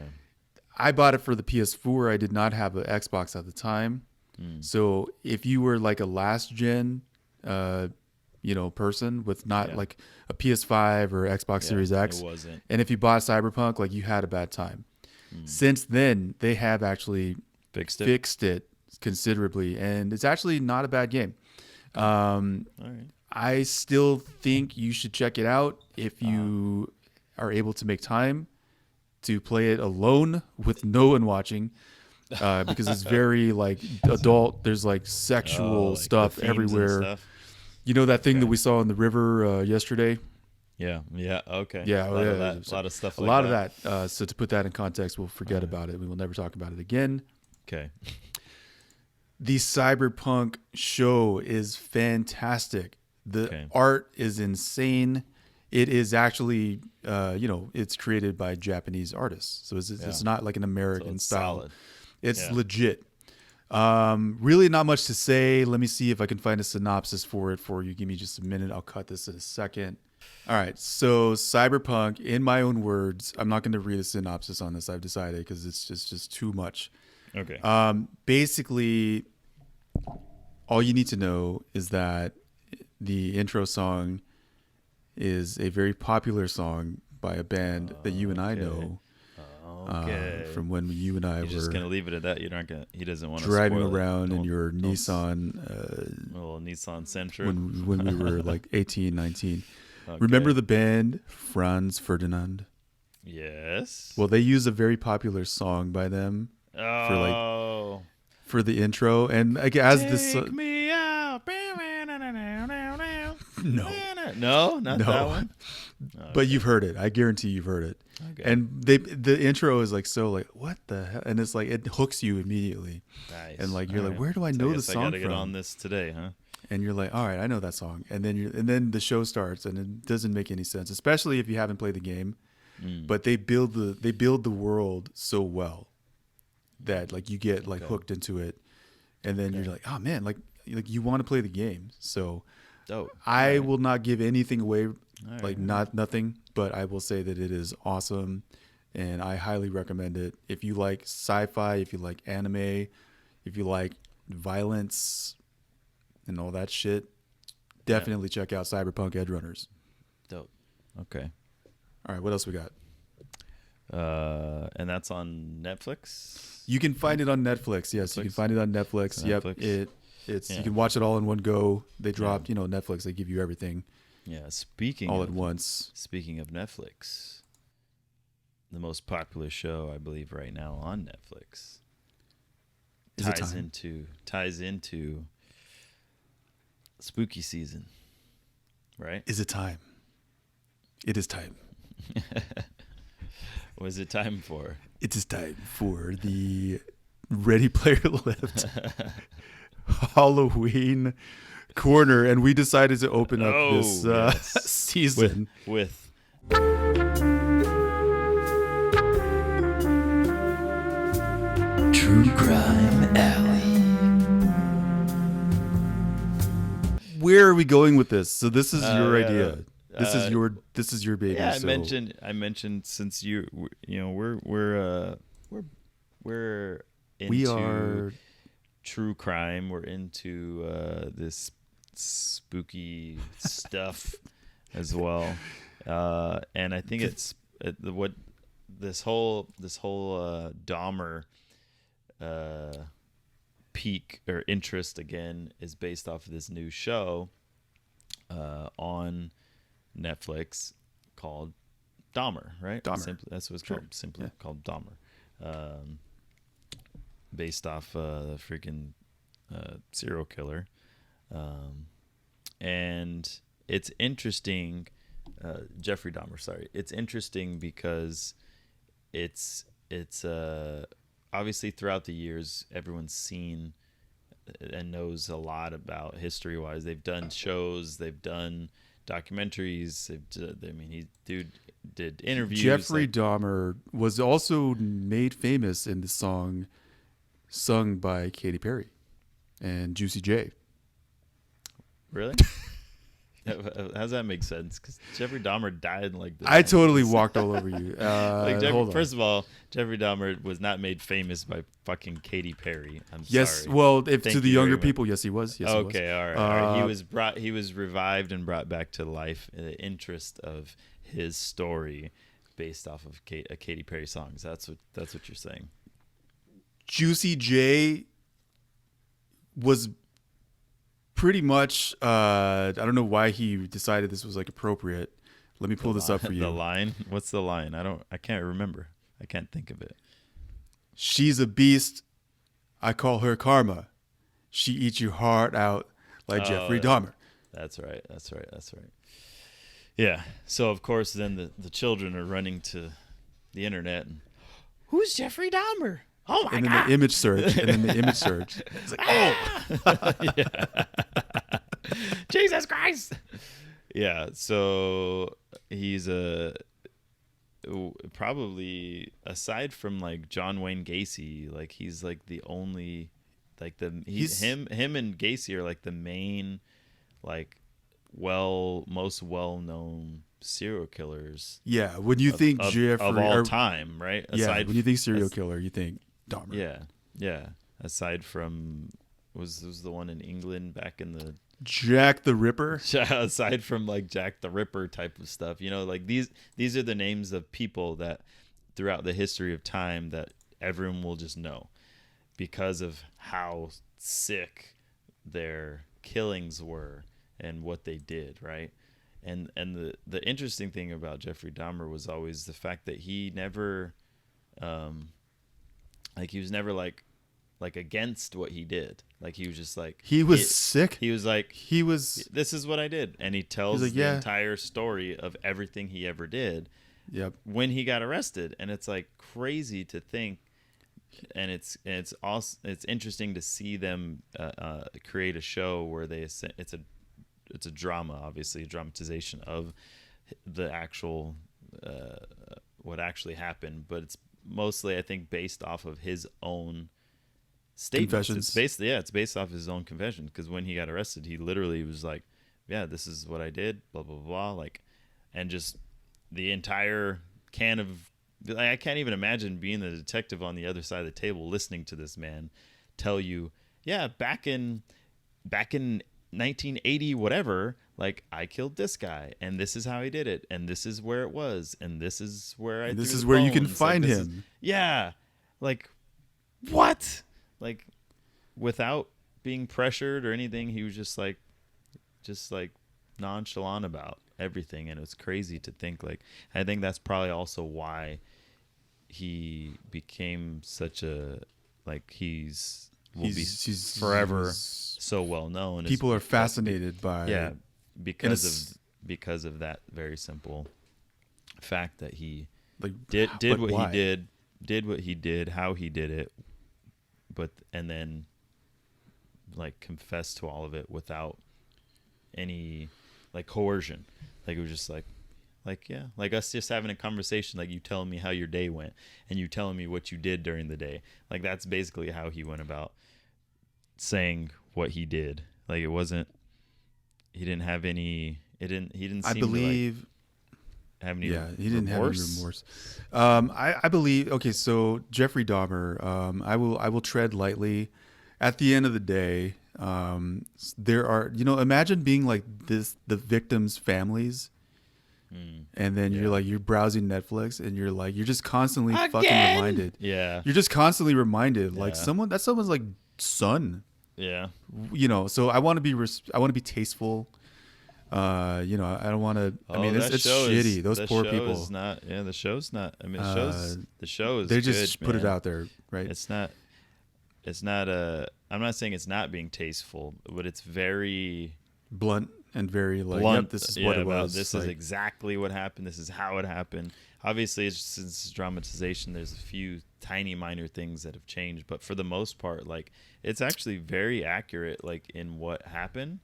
I bought it for the PS4. I did not have an Xbox at the time. So if you were like a last gen, person with not Yeah. like a PS5 or Xbox Series X, It wasn't. and if you bought Cyberpunk, like you had a bad time. Since then, they have actually fixed it considerably, and it's actually not a bad game. All right. I still think you should check it out if you are able to make time to play it alone with no one watching, because it's very like adult. There's like sexual like the stuff themes and everywhere. stuff? You know that thing Okay. that we saw in the river yesterday? Yeah. Yeah. Okay. Yeah, A lot of yeah, that. A lot of stuff. A Like lot of that. So to put that in context, we'll forget about it. We will never talk about it again. Okay. The Cyberpunk show is fantastic. The Okay. art is insane. It is actually, it's created by Japanese artists. So it's Yeah. not like an So American it's style. solid. It's Yeah. legit. Really not much to say. Let me see if I can find a synopsis for it for you. Give me just a minute. I'll cut this in a second. All right. So Cyberpunk, in my own words, I'm not going to read a synopsis on this. I've decided because it's just too much. Okay. Basically, all you need to know is that the intro song is a very popular song by a band that you and I know. Okay. From when you and I You're were just gonna leave it at that. You're not gonna. He doesn't want to driving spoil around it. in your Don't Nissan little Nissan Sentra. when we were like 18, 19. Okay. Remember the band Franz Ferdinand? Yes. Well, they use a very popular song by them Oh. for the intro, and like as Take this me out. no, not that one. Okay. but you've heard it. I guarantee you've heard it. Okay. And the intro is like so like what the hell, and it's like it hooks you immediately. Nice. And like you're All like, right. where do I So know the guess song I gotta from? get on this today, huh? And you're like, all right, I know that song. And then the show starts, and it doesn't make any sense, especially if you haven't played the game. But they build the world so well that like you get like hooked into it, and then you're like, oh man, like you want to play the game. So Dope. I will not give anything away, right. nothing, but I will say that it is awesome, and I highly recommend it. If you like sci-fi, if you like anime, if you like violence and all that shit, definitely check out Cyberpunk Edge Runners. Dope. Okay. All right, what else we got? And that's on Netflix. You can find it on Netflix. Yes, you can find it on Netflix. Yep, it's you can watch it all in one go. They dropped, Netflix. They give you everything. Yeah. Speaking all at once. Speaking of Netflix, the most popular show I believe right now on Netflix ties into spooky season, right? Is it time? It is time. What is it time for? It is time for the Ready Player Lift Halloween corner, and we decided to open up this season with True Crime Alley. Where are we going with this? So this is your idea. This is your baby. Yeah, so. I mentioned since we're into we are true crime. We're into this spooky stuff as well, and I think it's what this whole Dahmer peak or interest again is based off of this new show on Netflix called Dahmer, right? Dahmer. That's what it's called. Simply called Dahmer. Based off the freaking serial killer. And it's interesting, Jeffrey Dahmer, sorry. It's interesting because it's obviously throughout the years, everyone's seen and knows a lot about history-wise. They've done shows, they've done documentaries. He did interviews. Jeffrey Dahmer was also made famous in the song sung by Katy Perry and Juicy J. Really? How does that make sense? Because Jeffrey Dahmer died in like the I totally walked all over you. First of all, Jeffrey Dahmer was not made famous by fucking Katy Perry. I'm yes, sorry. well, Thank to the you younger very people, yes, he was. Yes, okay, he was. all right. He was revived and brought back to life in the interest of his story, based off of a Katy Perry song. That's what you're saying. Juicy J was pretty much I don't know why he decided this was like appropriate. Let me pull this up for you. The line? What's the line? I can't remember. I can't think of it. She's a beast. I call her karma. She eats your heart out like Jeffrey Dahmer. That's right. Yeah. So of course then the children are running to the internet and who's Jeffrey Dahmer? Oh my god! And then the image search. It's like, Jesus Christ! Yeah. So he's probably aside from like John Wayne Gacy, like he's like the only Like him and Gacy are like the main, like, most well-known serial killers. Yeah, when you think Jeffrey of all time, right? Yeah, when you think serial killer, you think Dahmer. Yeah. Aside from was the one in England back in the Jack the Ripper. Aside from like Jack the Ripper type of stuff, like these are the names of people that throughout the history of time that everyone will just know because of how sick their killings were and what they did, right? And the interesting thing about Jeffrey Dahmer was always the fact that he never he was never like against what he did. Like he was just like he was sick. He was like this is what I did, and he tells the entire story of everything he ever did. Yep. When he got arrested, and it's like crazy to think, and it's also it's interesting to see them create a show where it's a drama, obviously a dramatization of the actual what actually happened, but it's mostly I think based off of his own statements. Confessions. It's based off his own confession, because when he got arrested, he literally was like, yeah, this is what I did, blah blah blah, like, and just the entire can of, I can't even imagine being the detective on the other side of the table listening to this man tell you, yeah, back in 1980 whatever, like, I killed this guy and this is how he did it and this is where it was and this is where this is where you can find him. Like what? Like, without being pressured or anything, he was just like nonchalant about everything, and it was crazy to think. Like, I think that's probably also why he became such a, like, he's forever so well known. People are fascinated by because of that very simple fact that he did what he did, how he did it, and then like confessed to all of it without any like coercion. Like, it was just like us just having a conversation, like you telling me how your day went and you telling me what you did during the day. Like, that's basically how he went about saying what he did. Like, he didn't have any remorse. I believe he didn't have any remorse. I believe, okay, so Jeffrey Dahmer, I will tread lightly. At the end of the day, there are, imagine being like this, the victims' families, and then you're browsing Netflix and you're just constantly fucking reminded. Yeah. You're just constantly reminded, like, someone's like son. Yeah. So I want to be tasteful. I don't want to. I mean, it's shitty. Those poor people. The show's not. I mean, the show is. They just good, put man. it out there, right? It's not. I'm not saying it's not being tasteful, but it's very blunt and very like. Blunt, yep, this is what it was. This is exactly what happened. This is how it happened. Obviously, since it's dramatization, there's a few tiny minor things that have changed, but for the most part, like, it's actually very accurate, like, in what happened.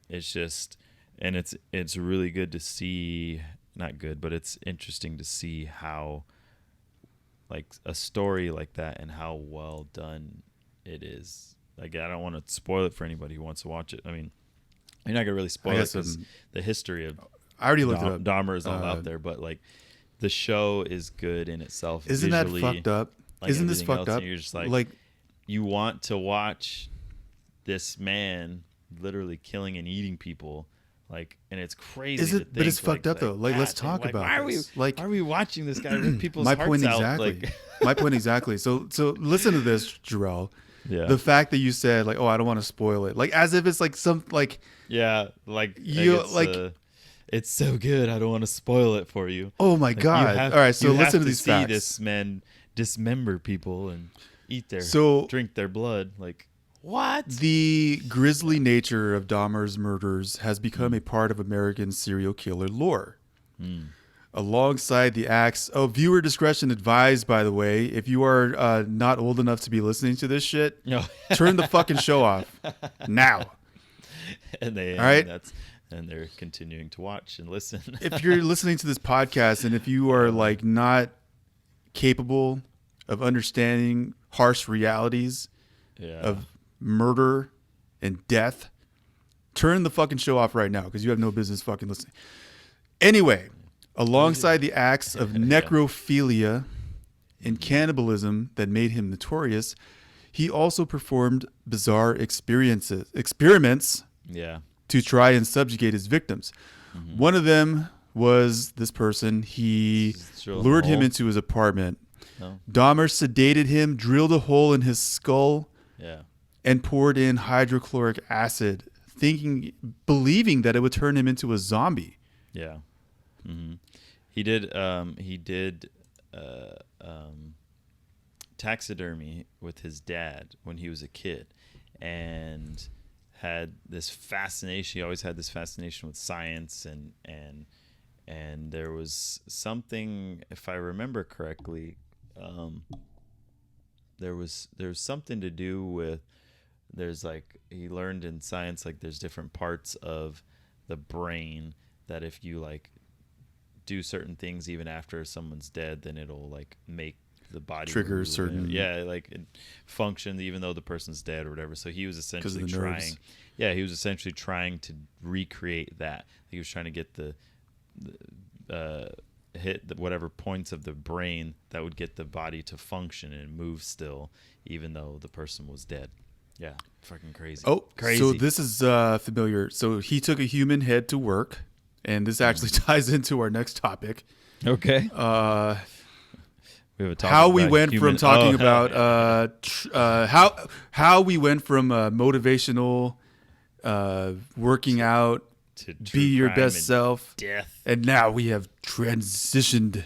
It's just, and it's really good to see, not good, but it's interesting to see how, like, a story like that and how well done it is. Like, I don't want to spoil it for anybody who wants to watch it. I mean, you're not gonna really spoil it because the history of I already looked it up. Dahmer is all out there, but like, the show is good in itself. Isn't visually, that fucked up? like, Isn't this fucked up? And you're just like, you want to watch this man literally killing and eating people, like, and it's crazy. Is it? But it's fucked up though. Like, let's talk about this. Why are we watching this guy rip people's hearts out? Exactly. My point exactly. So listen to this, Jarrell. Yeah. The fact that you said, like, oh, I don't want to spoil it, like, as if it's like some, like, yeah, like, you it's so good, I don't want to spoil it for you. Oh my god! All right, so listen to these facts. See this man dismember people and drink their blood. Like, what? The grisly nature of Dahmer's murders has become a part of American serial killer lore. Alongside the acts, viewer discretion advised, by the way. If you are not old enough to be listening to this shit, turn the fucking show off now. And all right? And they're continuing to watch and listen. If you're listening to this podcast and if you are like not capable of understanding harsh realities Yeah. of murder and death. Turn the fucking show off right now because you have no business fucking listening. Anyway, alongside the acts of necrophilia and cannibalism that made him notorious, he also performed bizarre experiments Yeah. to try and subjugate his victims. One of them was this person. He Just drill lured a him hole? into his apartment. No. Dahmer sedated him, drilled a hole in his skull, Yeah. and poured in hydrochloric acid, believing that it would turn him into a zombie. Yeah. He did. He did taxidermy with his dad when he was a kid, and had this fascination. He always had this fascination with science, and there was something, if I remember correctly, there was something to do with, there's like, he learned in science, like there's different parts of the brain that if you like do certain things even after someone's dead, then it'll like make the body Trigger remove certain- like it functions even though the person's dead or whatever. So he was essentially the nerves. trying to recreate that. He was trying to get the hit the whatever points of the brain that would get the body to function and move still even though the person was dead. Yeah, fucking crazy. Oh, crazy. so this is familiar. So he took a human head to work, and this actually ties into our next topic. Okay. We We have a topic how we about went human- from talking Oh, about how we went from motivational working out, to be true your crime best and self, death. and now we have transitioned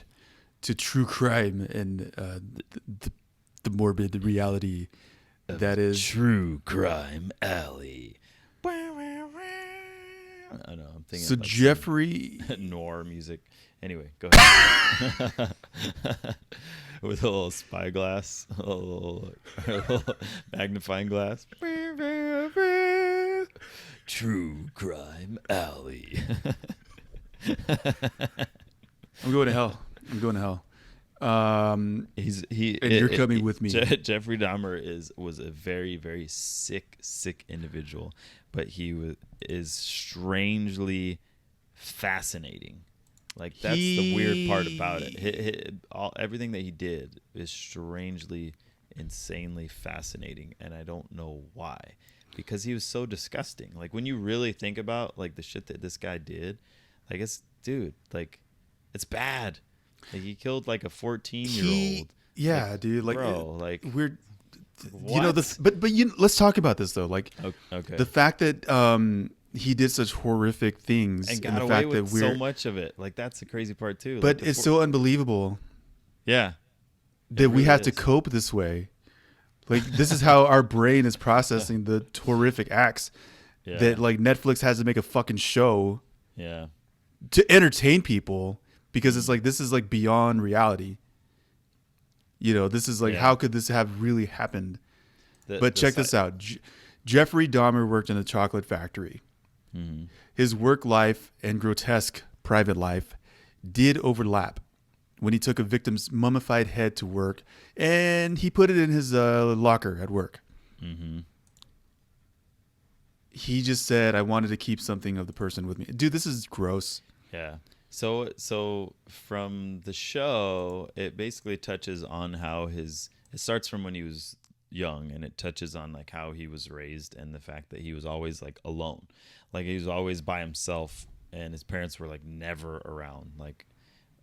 to true crime and the morbid reality that is. True Crime Alley. I know. I'm thinking So about Jeffrey, some noir music. Anyway, go ahead. With a little spyglass, a little magnifying glass. True Crime Alley. I'm going to hell. I'm going to hell. And you're coming with me. Jeffrey Dahmer was a very, very sick individual, but he is strangely fascinating. Like that's the weird part about it. Everything that he did is strangely, insanely fascinating, and I don't know why. Because he was so disgusting. Like when you really think about like the shit that this guy did, like it's it's bad. Like he killed like a 14-year-old. Yeah, like, dude. Like, bro, like we're, what? but let's talk about this though. Like, okay, the fact that he did such horrific things, and the got away fact with that so much of it. Like that's the crazy part too. But like, it's so unbelievable yeah that we really have to is. cope this way. Like this is how our brain is processing the horrific acts that like Netflix has to make a fucking show yeah. to entertain people because it's like this is like beyond reality. You know, this is like how could this have really happened? But check this out. Jeffrey Dahmer worked in a chocolate factory. Mm-hmm. His work life and grotesque private life did overlap when he took a victim's mummified head to work and he put it in his locker at work. Mm-hmm. He just said, I wanted to keep something of the person with me. Dude, this is gross. Yeah. So from the show, it basically touches on how it starts from when he was young, and it touches on like how he was raised and the fact that he was always like alone. Like he was always by himself and his parents were like never around. Like,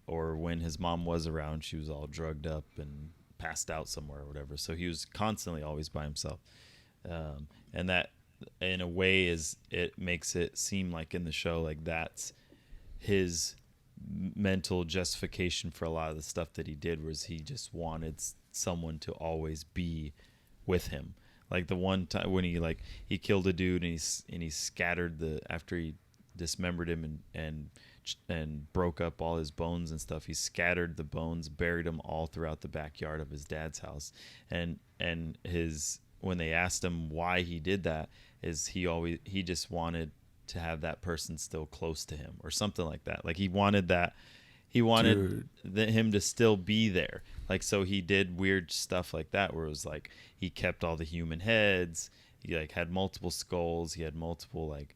or when his mom was around, she was all drugged up and passed out somewhere or whatever. So he was constantly always by himself. And that in a way it makes it seem like in the show, like that's his mental justification for a lot of the stuff that he did, was he just wanted someone to always be with him. Like the one time when he killed a dude and he scattered after he dismembered him and broke up all his bones and stuff, he scattered the bones, buried them all throughout the backyard of his dad's house. And when they asked him why he did that, is he just wanted to have that person still close to him or something like that. Like he wanted he wanted Dude. him to still be there. Like, so he did weird stuff like that, where it was like he kept all the human heads. He like had multiple skulls. He had multiple like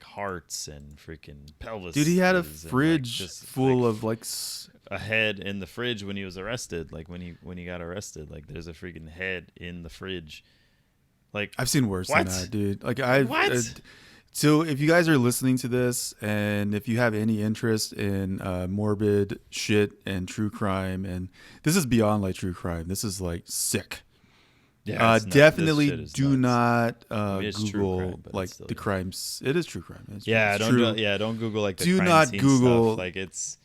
hearts and freaking pelvis. Dude, he had a and, fridge just, full like, of like. a head in the fridge when he was arrested. Like when he got arrested, like there's a freaking head in the fridge. Like, I've seen worse what? than that, dude. Like I've. What? So if you guys are listening to this, and if you have any interest in morbid shit and true crime, and this is beyond like true crime, this is like sick. Yeah, it's nuts. This Definitely shit is do nuts. not It's true Google crime, but like it's still, the crimes. It is true crime. It's Yeah, true. don't Google like the Do crime not scene Google- stuff. Like it's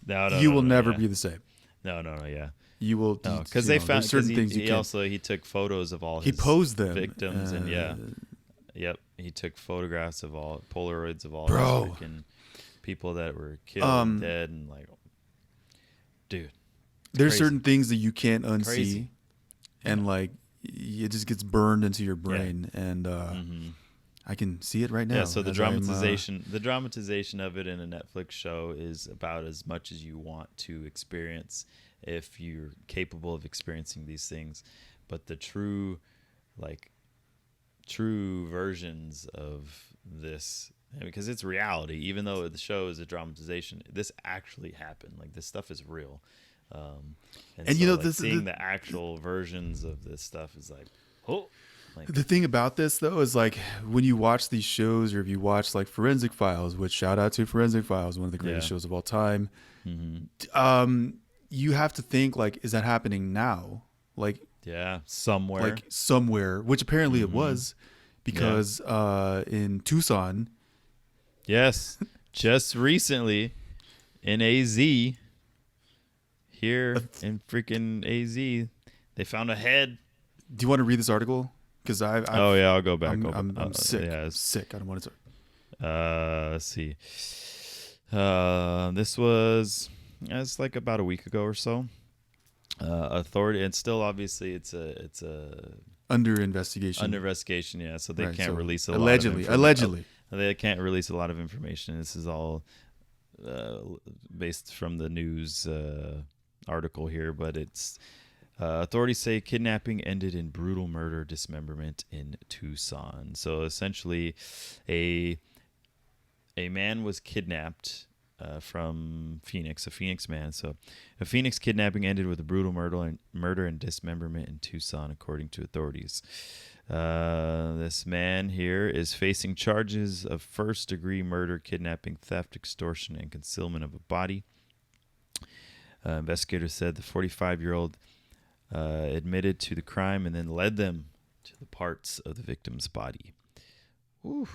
no, You will no, never yeah. be the same. No, yeah. You will No, because they found there's certain he, things you he can't. also he took photos of all He his posed them, victims and yep, he took photographs of all Polaroids of all Bro. his freaking people that were killed and dead and like, dude, There's crazy. certain things that you can't unsee, Crazy. and like it just gets burned into your brain, and I can see it right now. Yeah, so the as I'm, dramatization of it in a Netflix show is about as much as you want to experience if you're capable of experiencing these things. But the true versions of this, because it's reality, even though the show is a dramatization, this actually happened. Like, this stuff is real. And so, you know, like, this seeing the actual versions of this stuff is like, oh. Like, The thing about this though is like when you watch these shows, or if you watch like Forensic Files, which shout out to Forensic Files, one of the greatest shows of all time. You have to think like, is that happening now? Like, yeah, somewhere. Which apparently it was, because in Tucson. Yes, just recently in AZ, here in freaking AZ, they found a head. Do you want to read this article? Because I'll go back. I'm sick. Yeah, sick. I don't want to. Let's see. This was it's like about a week ago or so. Authority, and still obviously it's a under investigation. Yeah, so they Right, can't so release allegedly. They can't release a lot of information. This is all based from the news article here, but it's authorities say kidnapping ended in brutal murder dismemberment in Tucson. So essentially, a man was kidnapped from Phoenix, a Phoenix man. So a Phoenix kidnapping ended with a brutal murder and dismemberment in Tucson, according to authorities. This man here is facing charges of first-degree murder, kidnapping, theft, extortion, and concealment of a body. Investigators said the 45-year-old admitted to the crime and then led them to the parts of the victim's body. Ooh.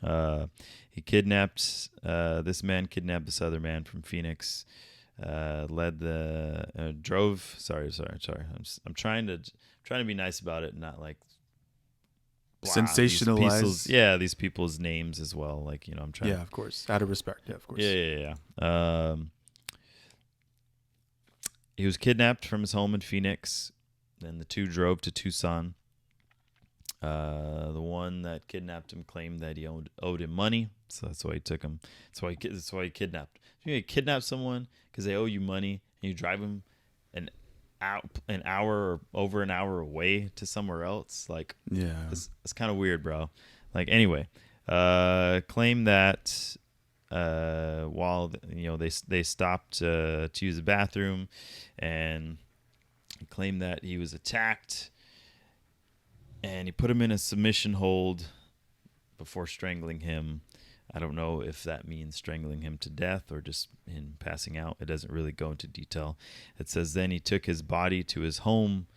This man kidnapped this other man from Phoenix, drove. Sorry. I'm trying to be nice about it, and not like sensationalize. These people's names as well. Like, I'm trying. Yeah, of course, out of respect. Yeah, of course. Yeah. He was kidnapped from his home in Phoenix. Then the two drove to Tucson. The one that kidnapped him claimed that he owed him money, so that's why he took him. That's why he kidnapped. If you kidnap someone because they owe you money, and you drive them an hour or over an hour away to somewhere else, like, yeah, it's kind of weird, bro. Like, anyway, claimed that while they stopped to use the bathroom, and claimed that he was attacked. And he put him in a submission hold before strangling him. I don't know if that means strangling him to death or just him passing out. It doesn't really go into detail. It says then he took his body to his home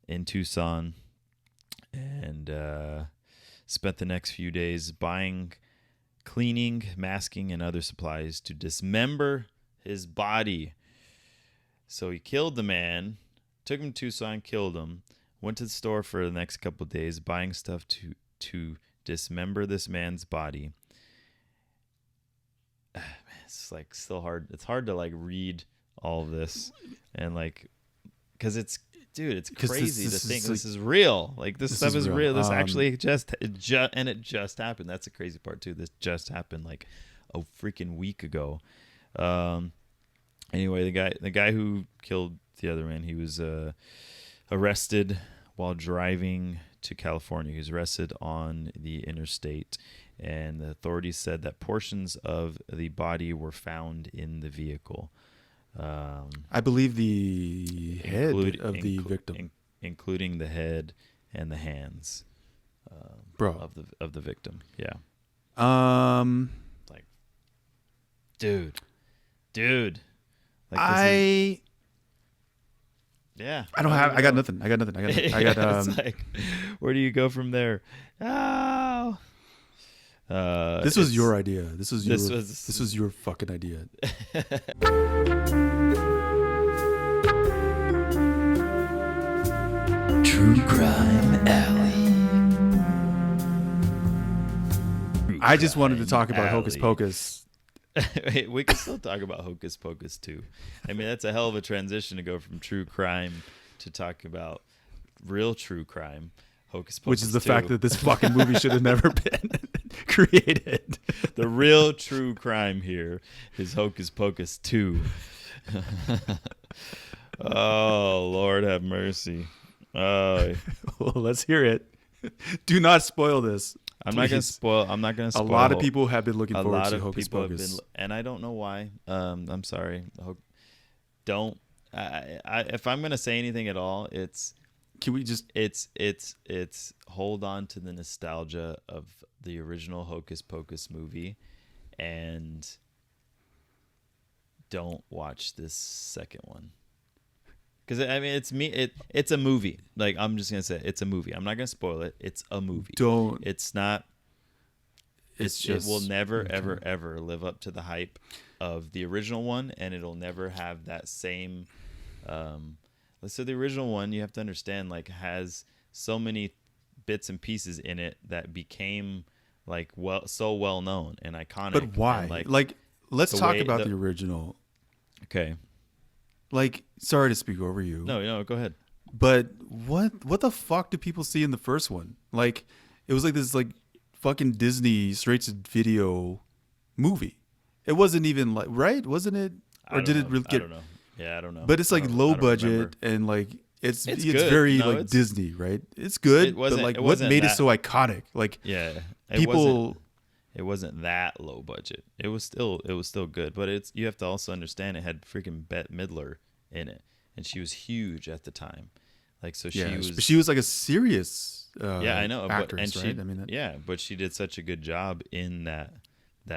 in Tucson and spent the next few days buying, cleaning, masking, and other supplies to dismember his body. So he killed the man, took him to Tucson, killed him. Went to the store for the next couple of days, buying stuff to dismember this man's body. Man, it's like still hard. It's hard to like read all of this, and like, because it's crazy to think this is real. Like, this stuff is real. This actually just happened. That's the crazy part too. This just happened like a freaking week ago. Anyway, the guy who killed the other man, he was arrested while driving to California. He was arrested on the interstate, and the authorities said that portions of the body were found in the vehicle. I believe the head of the victim, including the head and the hands, of the victim. Yeah. Like, dude. Like, yeah. I don't have. I got nothing. I got. It's like, where do you go from there? Oh. This was your idea. This was your fucking idea. True Crime Alley. I just wanted to talk about Hocus Pocus. We can still talk about Hocus Pocus too. I mean, that's a hell of a transition to go from true crime to talk about real true crime. Hocus Pocus, which is the 2. fact that this fucking movie should have never been created. The real true crime here is Hocus Pocus 2. Oh, Lord have mercy. Oh. Well, let's hear it. Do not spoil this. I'm not going to spoil. A lot of people have been looking forward to Hocus Pocus. And I don't know why. I'm sorry. Don't. If I'm going to say anything at all, it's... Can we just... It's hold on to the nostalgia of the original Hocus Pocus movie and don't watch this second one. Because, I mean, it's a movie. Like, I'm just going to say it's a movie. I'm not going to spoil it. It's a movie. It's not... It will never, ever live up to the hype of the original one, and it'll never have that same... So the original one, you have to understand, like, has so many bits and pieces in it that became, like, so well known and iconic. But why? And, like, let's talk about the original. Okay. Like, sorry to speak over you. No, go ahead. But what the fuck do people see in the first one? Like, it was like this, like, fucking Disney straight to video movie. It wasn't even like, right? Wasn't it? Or did it really get? I don't know. Yeah, I don't know. But it's like low budget and like it's very like Disney, right? It's good, but like what made it so iconic? Like, yeah, people. It wasn't that low budget. It was still good, but you have to also understand it had freaking Bette Midler in it, and she was huge at the time. Like, so she was like a serious I know actress, but, right? I mean, but she did such a good job in that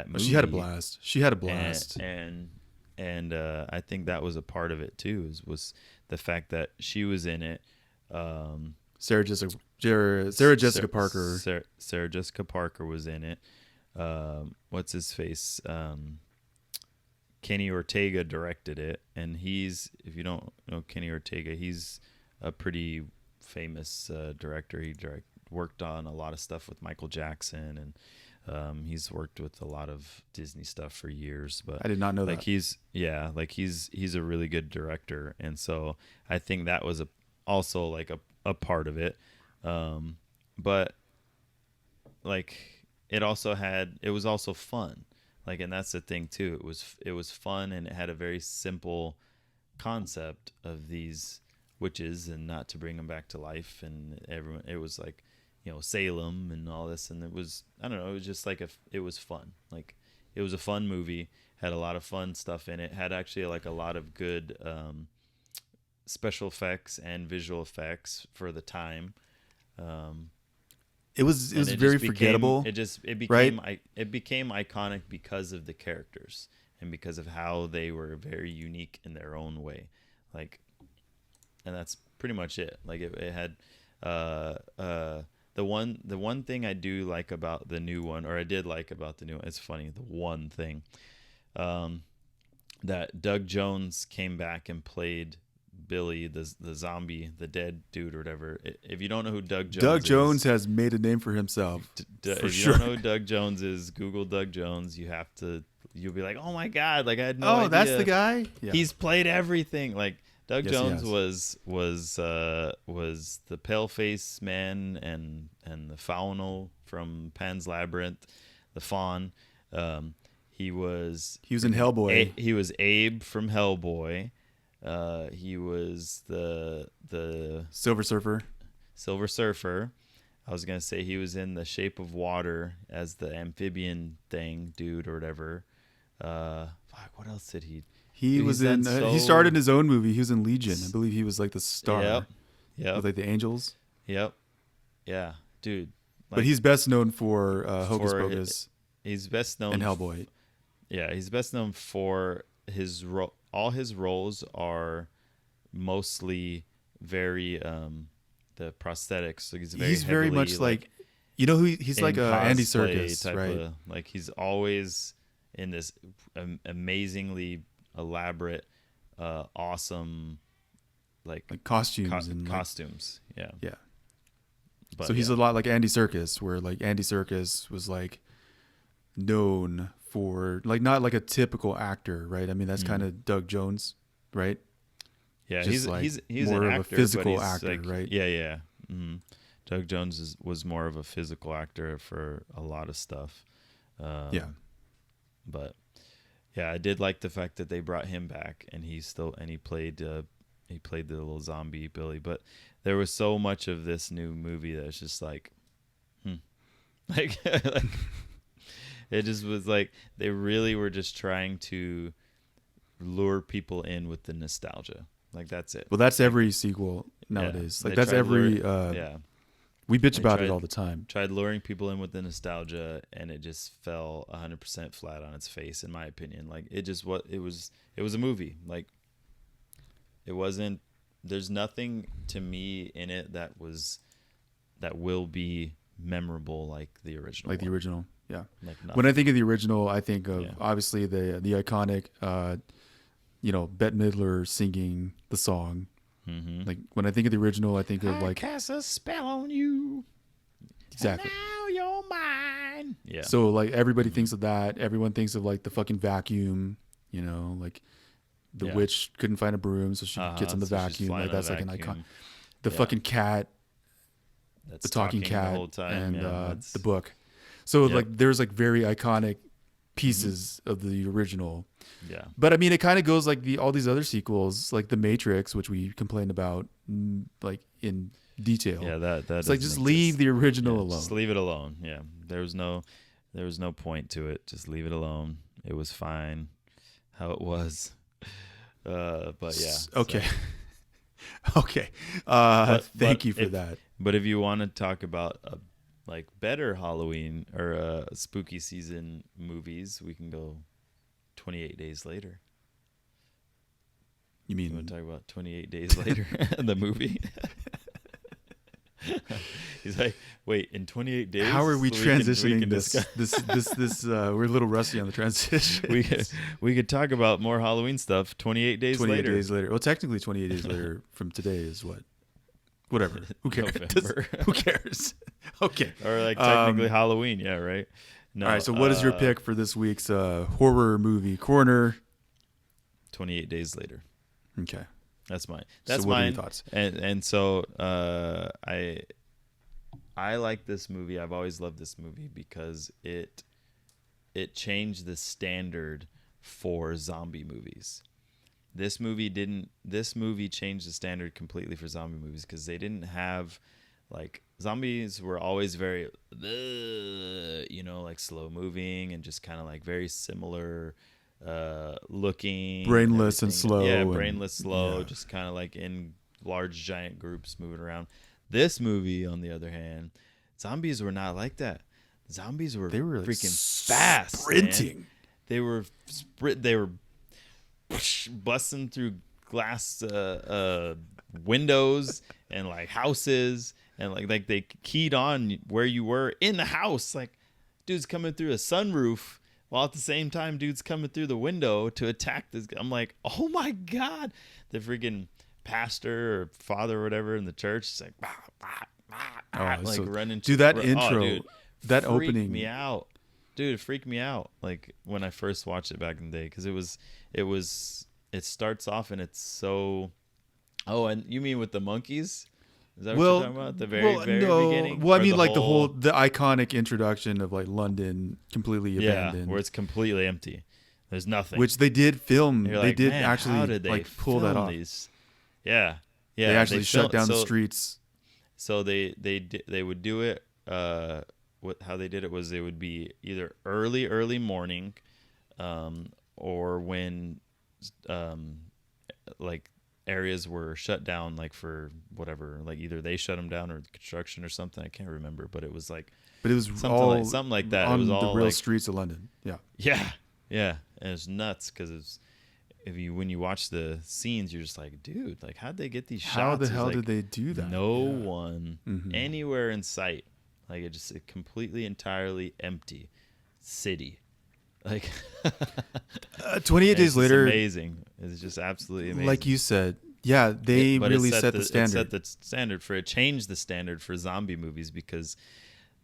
movie. She had a blast. And I think that was a part of it too. Was the fact that she was in it. Sarah Jessica Parker. Sarah Jessica Parker was in it. What's his face? Kenny Ortega directed it, and if you don't know Kenny Ortega, he's a pretty famous director. He worked on a lot of stuff with Michael Jackson, and he's worked with a lot of Disney stuff for years. But I did not know that. He's a really good director, and so I think that was also like a part of it. But like it was also fun. Like, and that's the thing too. It was fun, and it had a very simple concept of these witches and not to bring them back to life, and everyone. It was like, Salem and all this, and it was, I don't know, it was just like it was fun. Like, it was a fun movie, had a lot of fun stuff in it, had actually like a lot of good special effects and visual effects for the time. It was very forgettable. It became iconic because of the characters and because of how they were very unique in their own way. Like, and that's pretty much it. Like, it had the one thing I do like about the new one, or I did like about the new one, it's funny, the one thing, that Doug Jones came back and played Billy, the zombie, the dead dude or whatever. If you don't know who Doug Jones has made a name for himself. If you don't know who Doug Jones is, Google Doug Jones. You'll be like, oh my God, like I had no idea. Oh, that's the guy? Yeah. He's played everything. Like, Doug Jones was the Paleface Man and the Fauno from Pan's Labyrinth, the Faun. He was in Hellboy. He was Abe from Hellboy. He was the Silver Surfer. Silver Surfer. I was gonna say he was in The Shape of Water as the amphibian thing dude or whatever. What else did he? He Dude, was in. He starred in his own movie. He was in Legion. I believe he was like the star. Yep. With like the angels. Yep. Yeah, dude. Like, But he's best known for Hocus Pocus. He's best known and Hellboy. Yeah, he's best known for his all his roles are mostly very the prosthetics. So he's very much like you know who he's like Andy Serkis, right? Like he's always in this amazingly elaborate, awesome like costumes and costumes. Yeah. But, so he's a lot like Andy Serkis, where like Andy Serkis was like known for like not like a typical actor, right? I mean that's kind of Doug Jones, right? Yeah, Just he's more an of actor, a physical but actor, like, right? Yeah. Mm-hmm. Doug Jones was more of a physical actor for a lot of stuff. But yeah, I did like the fact that they brought him back, and he played the little zombie Billy. But there was so much of this new movie that was just like, like it just was like they really were just trying to lure people in with the nostalgia. Like that's it. Well, that's every sequel nowadays. Yeah, like that's every. We bitch about it all the time. Tried luring people in with the nostalgia, and it just fell 100% flat on its face, in my opinion. Like it just it was a movie. Like it wasn't. There's nothing to me in it that will be memorable like the original. Like the original, yeah. Like when I think of the original, I think of obviously the iconic, Bette Midler singing the song. Mm-hmm. Like when I think of the original, I think of like cast a spell on you. Exactly. Now you're mine. Yeah. So like everybody thinks of that. Everyone thinks of like the fucking vacuum. Like the witch couldn't find a broom, so she gets in the vacuum. Like that's like an icon. The fucking cat. That's the talking cat the whole time. and the book. So like there's like very iconic pieces of the original. Yeah. But I mean, it kind of goes like all these other sequels, like The Matrix, which we complained about like in detail. Yeah, that it's like just leave the original alone. Just leave it alone. Yeah. There was no point to it. Just leave it alone. It was fine how it was. But yeah. Okay. So. Okay. Thank you for that. But if you want to talk about like better Halloween or spooky season movies, we can go 28 Days Later. You mean you want to talk about 28 Days Later, the movie? He's like, wait, in 28 days? How are we transitioning this? We're a little rusty on the transition. We could talk about more Halloween stuff 28 days 28 later. days later. Well, technically 28 days later from today is what? Whatever. Who cares? Who cares? Okay. Or like technically Halloween. Yeah, right? No, all right, so what is your pick for this week's horror movie corner? 28 Days Later. Okay. That's mine. That's so what mine. are your thoughts? And so I like this movie. I've always loved this movie because it changed the standard for zombie movies. This movie changed the standard completely for zombie movies because they didn't have like zombies were always very like slow moving and just kind of like very similar looking, brainless and slow. Yeah, brainless, slow, just kind of like in large giant groups moving around. This movie, on the other hand, zombies were not like that. Zombies were freaking fast, sprinting. Man. They were busting through glass windows and like houses, and like they keyed on where you were in the house. Like dude's coming through a sunroof while at the same time dude's coming through the window to attack this guy. I'm like, oh my god, the freaking pastor or father or whatever in the church is like like so, running. Dude, that intro, that opening, me out. Dude, it freaked me out. Like when I first watched it back in the day, because it starts off and it's so. Oh, and you mean with the monkeys? Is that what you're talking about? The very no. beginning? Well, I Or mean, like the iconic introduction of like London completely abandoned, where it's completely empty. There's nothing. which they did film. You're They like, did man, actually how did they like pull that film off. these? Yeah, yeah. They actually shut down the so, streets. So they would do it. How they did it was they would be either early morning, or when, like areas were shut down, like for whatever, like either they shut them down or construction or something. I can't remember, but it was like But it was something like that. on It was the all real like, streets of London. Yeah. yeah, and it's nuts because it's. When you watch the scenes, you're just like, dude, like how'd they get these shots? How the It's hell like, did they do that? No one Mhm. anywhere in sight. Like it just a completely entirely empty city. Like 28 days it's later, amazing. It's just absolutely amazing. like you said, yeah, they But it really set the standard. It set the standard for it. Changed the standard for zombie movies because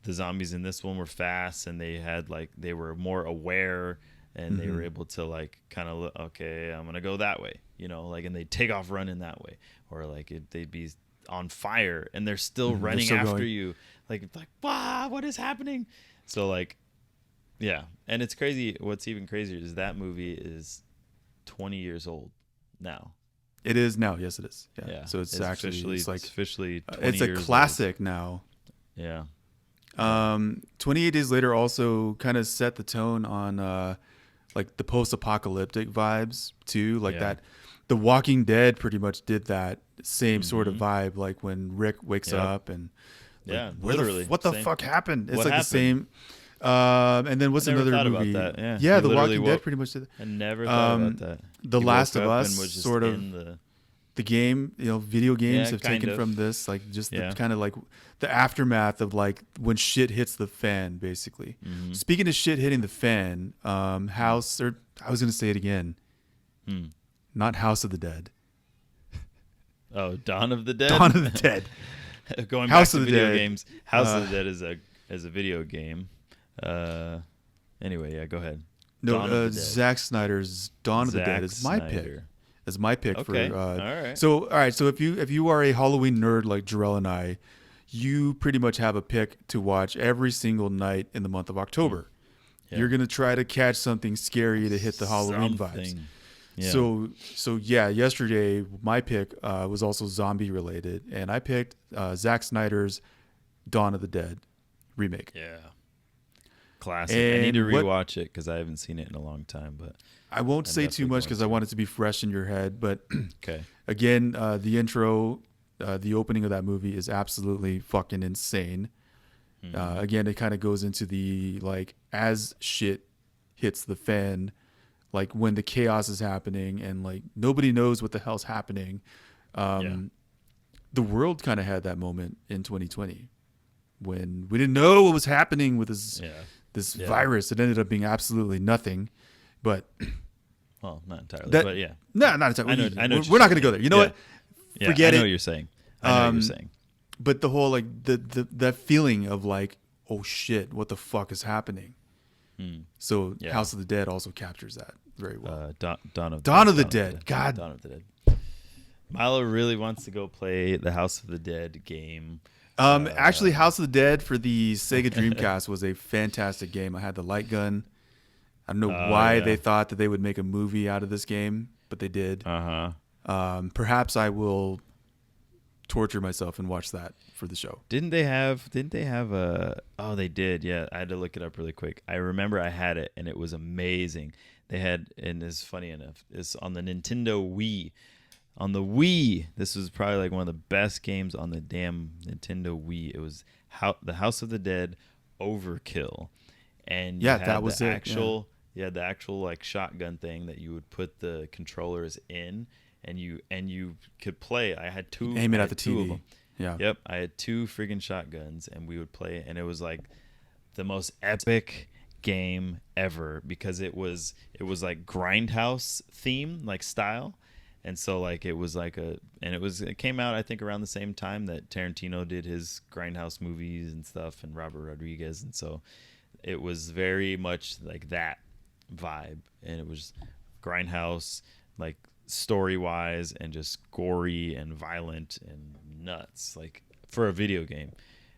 the zombies in this one were fast and they had like they were more aware. And they were able to like kind of okay, I'm gonna go that way, like, and they'd take off running that way, or like they'd be on fire and they're still running still after going. you, like wow, what is happening? So like, yeah, and it's crazy. What's even crazier is that movie is 20 years old now. It is now, yes, it is. Yeah. So it's actually officially, it's like it's officially 20 it's a years classic old. now. Yeah. 28 Days Later also kind of set the tone on like the post-apocalyptic vibes too, like Yeah. that. The Walking Dead pretty much did that same sort of vibe, like when Rick wakes Yep. up and like, Yeah, where the literally. what the Same. fuck happened? It's What like happened? the same. And then what's I never another thought about movie? that. Yeah. Yeah, You The literally Walking Dead woke- pretty much did that. I never thought about that. The He Last woke of up Us and was just sort of in the the game, video games Yeah, have kind taken of. from this, like just Yeah. the kind of like the aftermath of like when shit hits the fan, basically. Mm-hmm. Speaking of shit hitting the fan, House, or I was going to say it again, not House of the Dead. Oh, Dawn of the Dead. Dawn of the Dead. Going House back of to the video Dead. games. House of the Dead is a video game. Anyway, yeah, go ahead. Dawn of No, the Dead. Zack Snyder's Dawn of the Dead Zack is my pick. Snyder. Is my pick Okay. for. All right. So all right. So if you are a Halloween nerd like Jarrell and I, you pretty much have a pick to watch every single night in the month of October. Yeah. You're gonna try to catch something scary to hit the Halloween vibes. Something. Yeah. So yeah. Yesterday, my pick was also zombie related, and I picked Zack Snyder's Dawn of the Dead remake. Yeah. Classic. I need to And what- rewatch it because I haven't seen it in a long time. But I won't I'm say too definitely much going because I want it to be fresh in your head, but okay. again, the intro, the opening of that movie is absolutely fucking insane. Again, it kind of goes into the like as shit hits the fan, like when the chaos is happening and like nobody knows what the hell's happening. The world kind of had that moment in 2020 when we didn't know what was happening with this virus. It ended up being absolutely nothing, but Well, not entirely, that, but yeah. no, not entirely. I know what We're you're not going to saying. go there. You know Yeah. what? Yeah, Forget I know it. what you're saying. I know what you're saying. But the whole like the that feeling of like, oh shit, what the fuck is happening? So Yeah. House of the Dead also captures that very well. Dawn of the Dead. God. Dawn of the Dead. Milo really wants to go play the House of the Dead game. Actually, House of the Dead for the Sega Dreamcast was a fantastic game. I had the light gun. I don't know why yeah. they thought that they would make a movie out of this game, but they did. Perhaps I will torture myself and watch that for the show. Didn't they have a oh they did, yeah. I had to look it up really quick. I remember I had it and it was amazing. They had, and it's funny enough, it's on the Nintendo Wii. On the Wii, this was probably like one of the best games on the damn Nintendo Wii. It was the House of the Dead Overkill. And you Yeah, had that was the it, actual you had the actual like shotgun thing that you would put the controllers in and you could play. I had two Aim it I at had the two of TV. them. Yeah. Yep, I had two friggin' shotguns, and we would play, and it was like the most epic game ever because it was like grindhouse theme, like style, and so like it came out I think around the same time that Tarantino did his grindhouse movies and stuff, and Robert Rodriguez, and so it was very much like that vibe, and it was grindhouse like story wise and just gory and violent and nuts. Like for a video game,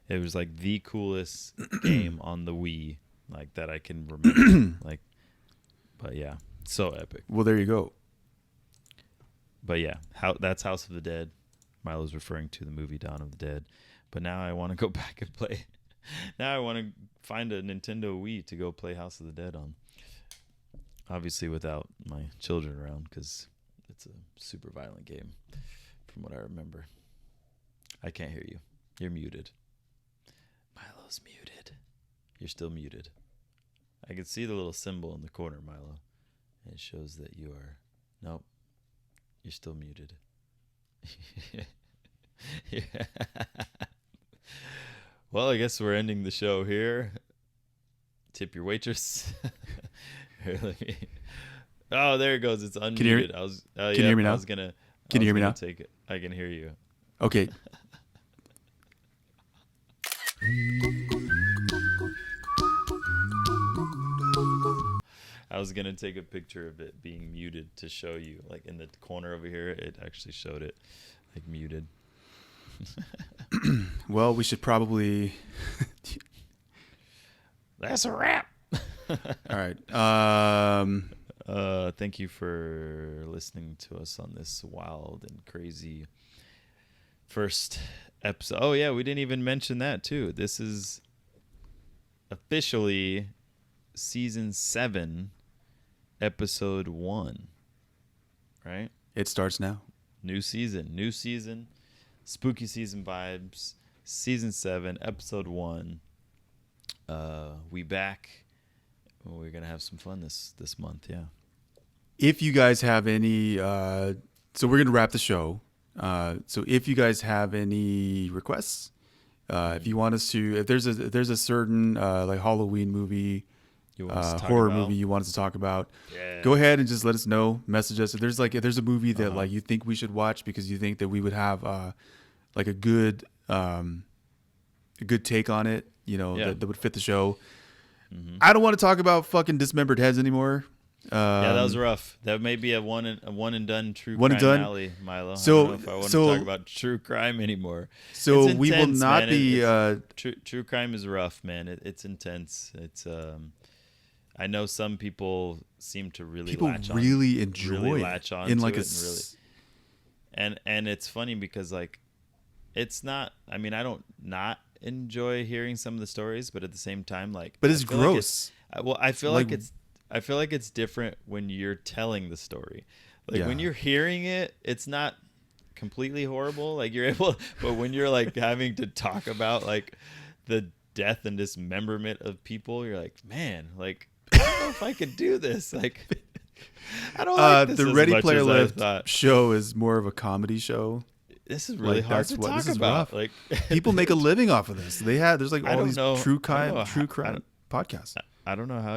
it was like the coolest game on the Wii, like that I can remember. Like, but yeah, so epic. Well, there you go. But yeah, that's House of the Dead. Milo's referring to the movie Dawn of the Dead. But now I want to go back and play. Now I want to find a Nintendo Wii to go play House of the Dead on. Obviously without my children around, because it's a super violent game from what I remember. I can't hear you. You're muted. Milo's muted. You're still muted. I can see the little symbol in the corner, Milo. It shows that you are... Nope. You're still muted. Yeah. Well, I guess we're ending the show here. Tip your waitress. Oh, there it goes. It's unmuted. Can you hear me now? Can you hear me now? Take it. I can hear you. Okay. I was gonna take a picture of it being muted to show you, like in the corner over here. It actually showed it like muted. Well, we should probably. That's a wrap. All right. Thank you for listening to us on this wild and crazy first episode. Oh yeah, we didn't even mention that too. This is officially season 7, episode 1. Right? It starts now. New season, spooky season vibes. Season 7, episode 1. We back. We're gonna have some fun this month. Yeah. If you guys have any, so we're gonna wrap the show. So if you guys have any requests, if you want us to, if there's a certain like Halloween movie, horror movie you want us to talk about, go ahead and just let us know. Message us. If there's a movie that like you think we should watch because you think that we would have like a good take on it, that would fit the show. Mm-hmm. I don't want to talk about fucking dismembered heads anymore. Yeah, that was rough. That may be a one and done true crime alley, Milo. So, I don't know if I want to talk about true crime anymore. So it's intense, we will not man. be. True crime is rough, man. It's intense. It's I know some people seem to really latch on in to like it and it's funny because like it's not. I mean, I don't not enjoy hearing some of the stories, but at the same time, like, but it's gross. I feel like it's different when you're telling the story. Like when you're hearing it, it's not completely horrible. Like you're able, but when you're like having to talk about like the death and dismemberment of people, you're like, man, like I don't know if I could do this. Like I don't like this. The Ready Player Lift show is more of a comedy show. This is really hard to talk about. Rough. Like people make a living off of this. There's like all these true crime podcasts. I don't know how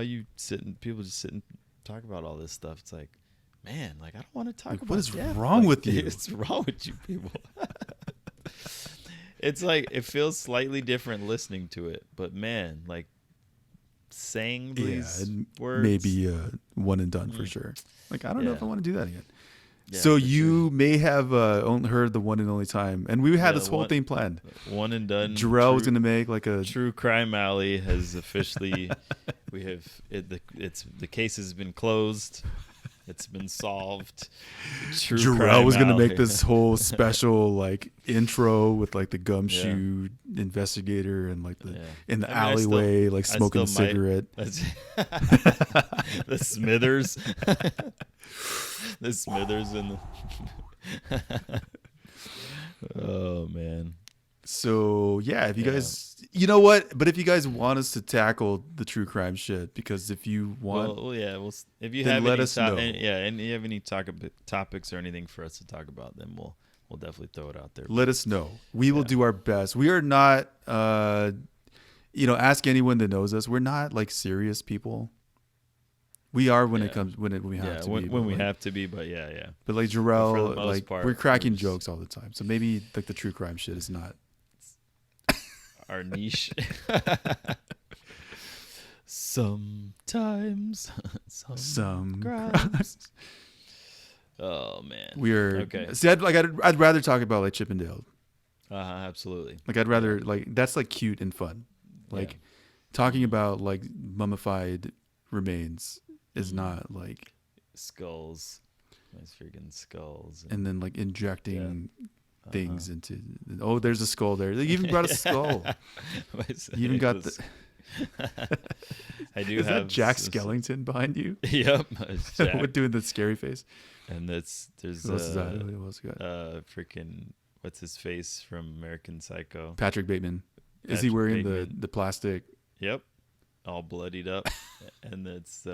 people just sit and talk about all this stuff. It's like, man, like I don't want to talk about what is death. wrong with you? What's wrong with you people? It's like it feels slightly different listening to it, but man, like saying these words, maybe one and done for sure. Like I don't know if I want to do that again. Yeah, so you may have only heard the one and only time, and we had this whole thing planned. One and done. Jarrell was going to make like a true crime alley has officially. The case has been closed. It's been solved. Jarrell was going to make this whole special like intro with like the gumshoe investigator and like in the alleyway like smoking a cigarette. The Smithers. The Smithers and the oh man. So yeah, if you guys, you know what? But if you guys want us to tackle the true crime shit, because if you want, if you then have let us know. and you have any topics or anything for us to talk about, then we'll definitely throw it out there. Let us know. We will do our best. We are not, ask anyone that knows us. We're not like serious people. We are when we have to be. When we have to be, but yeah. But like Jarrell, like part, we're cracking jokes all the time. So maybe like the true crime shit is not our niche. Sometimes some crimes. Oh man, we are okay. See, I'd rather talk about like Chippendale Absolutely. Like I'd rather like that's like cute and fun. Like talking about like mummified remains is not like skulls. Nice freaking skulls. And then like injecting things into. Oh, there's a skull there. They even brought a skull. You even got the. I do Is have that Jack Skellington behind you? Yep. We're doing the scary face. And there's Who else is that? Who else got? Freaking what's his face from American Psycho? Patrick Bateman. Is he wearing the plastic? Yep. All bloodied up. And it's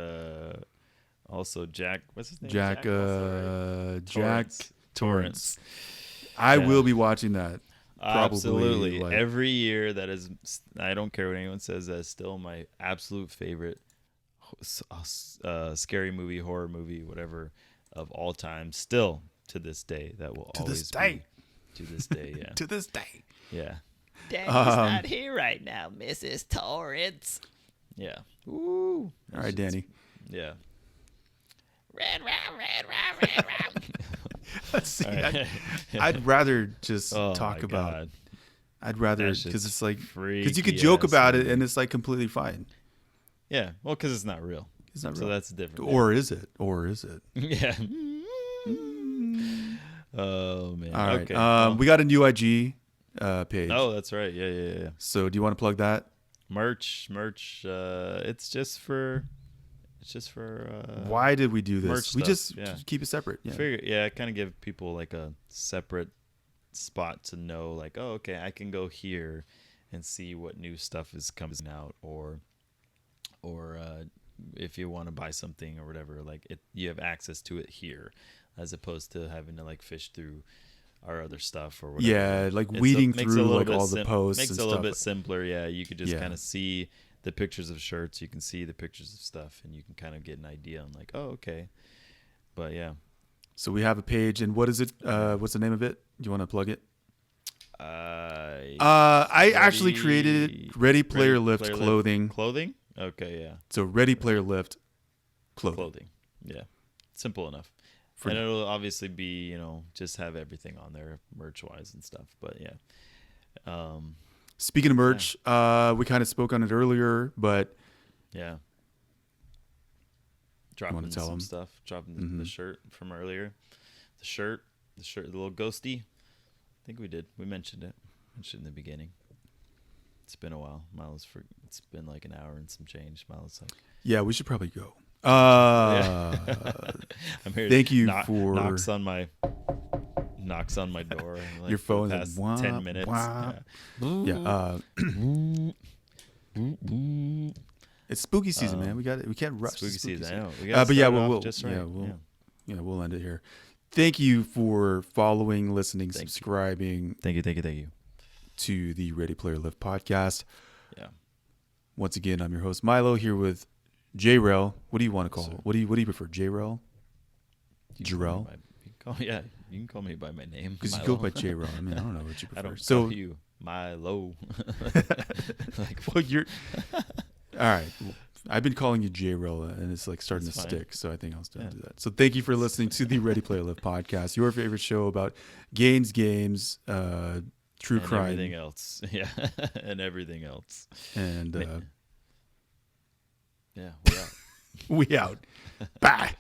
also Jack. What's his name? Jack. Jack Torrance. I will be watching that. Probably, absolutely. like, every year, that is, I don't care what anyone says, that's still my absolute favorite scary movie, horror movie, whatever, of all time. Still, to this day, that will always be. To this day, yeah. To this day. Yeah. Daddy's not here right now, Mrs. Torrance. Yeah. Ooh. All right, Danny. Yeah. Red, red. Let's see. Right. I'd rather just talk about. God. I'd rather because it's like because you could freaky joke ass about it movie. and it's like completely fine. Yeah. Well, because it's not real. It's not So real. that's different. Or is it? Or is it? Yeah. Oh man. All right. Okay. We got a new IG page. Oh, that's right. Yeah. So do you want to plug that? Merch. It's just for. Why did we do this? merch We stuff, just keep it separate. Yeah. Kind of give people like a separate spot to know, like, oh, okay, I can go here and see what new stuff is coming out, or if you want to buy something or whatever, like you have access to it here, as opposed to having to like fish through our other stuff or whatever. Yeah, like weeding through like all the posts makes and it a little stuff. bit simpler. Yeah, you could just Yeah. kind of see the pictures of shirts, you can see the pictures of stuff, and you can kind of get an idea on like, oh, okay. But yeah. So we have a page, and what is it? What's the name of it? Do you want to plug it? I actually created Ready Player Lift clothing. Clothing? Okay, yeah. So Ready Player Lift clothing. Yeah. Simple enough. And it'll obviously be, just have everything on there, merch-wise and stuff. But yeah. Speaking of merch, we kind of spoke on it earlier, but yeah. Dropping tell some them? stuff. Dropping the shirt from earlier. The shirt, the little ghosty. I think we did. We mentioned it. In the beginning. It's been a while. It's been like an hour and some change. Milo's like, yeah, we should probably go. I'm here. Thank you for knocks on my door. Like, your phone's past like, 10 minutes. Wah. Yeah. It's spooky season, man. We got it. We can't rush. Spooky season. I know. But yeah, we'll we'll end it here. Thank you for following, listening, subscribing. Thank you. To the Ready Player Lift podcast. Yeah. Once again, I'm your host Milo here with J-Rel. What do you want to call it? What do you prefer? J-Rel? Jarrell? You can call me by my name. Because you go by J-Rel. I mean, I don't know what you prefer. I don't call you Milo. Well, you're all right. I've been calling you J-Rel, and it's like starting to stick. So I think I'll still do that. So thank you for listening to the Ready Player Lift podcast, your favorite show about games, true and crime, everything else. Yeah, and everything else. And yeah, we out. Bye.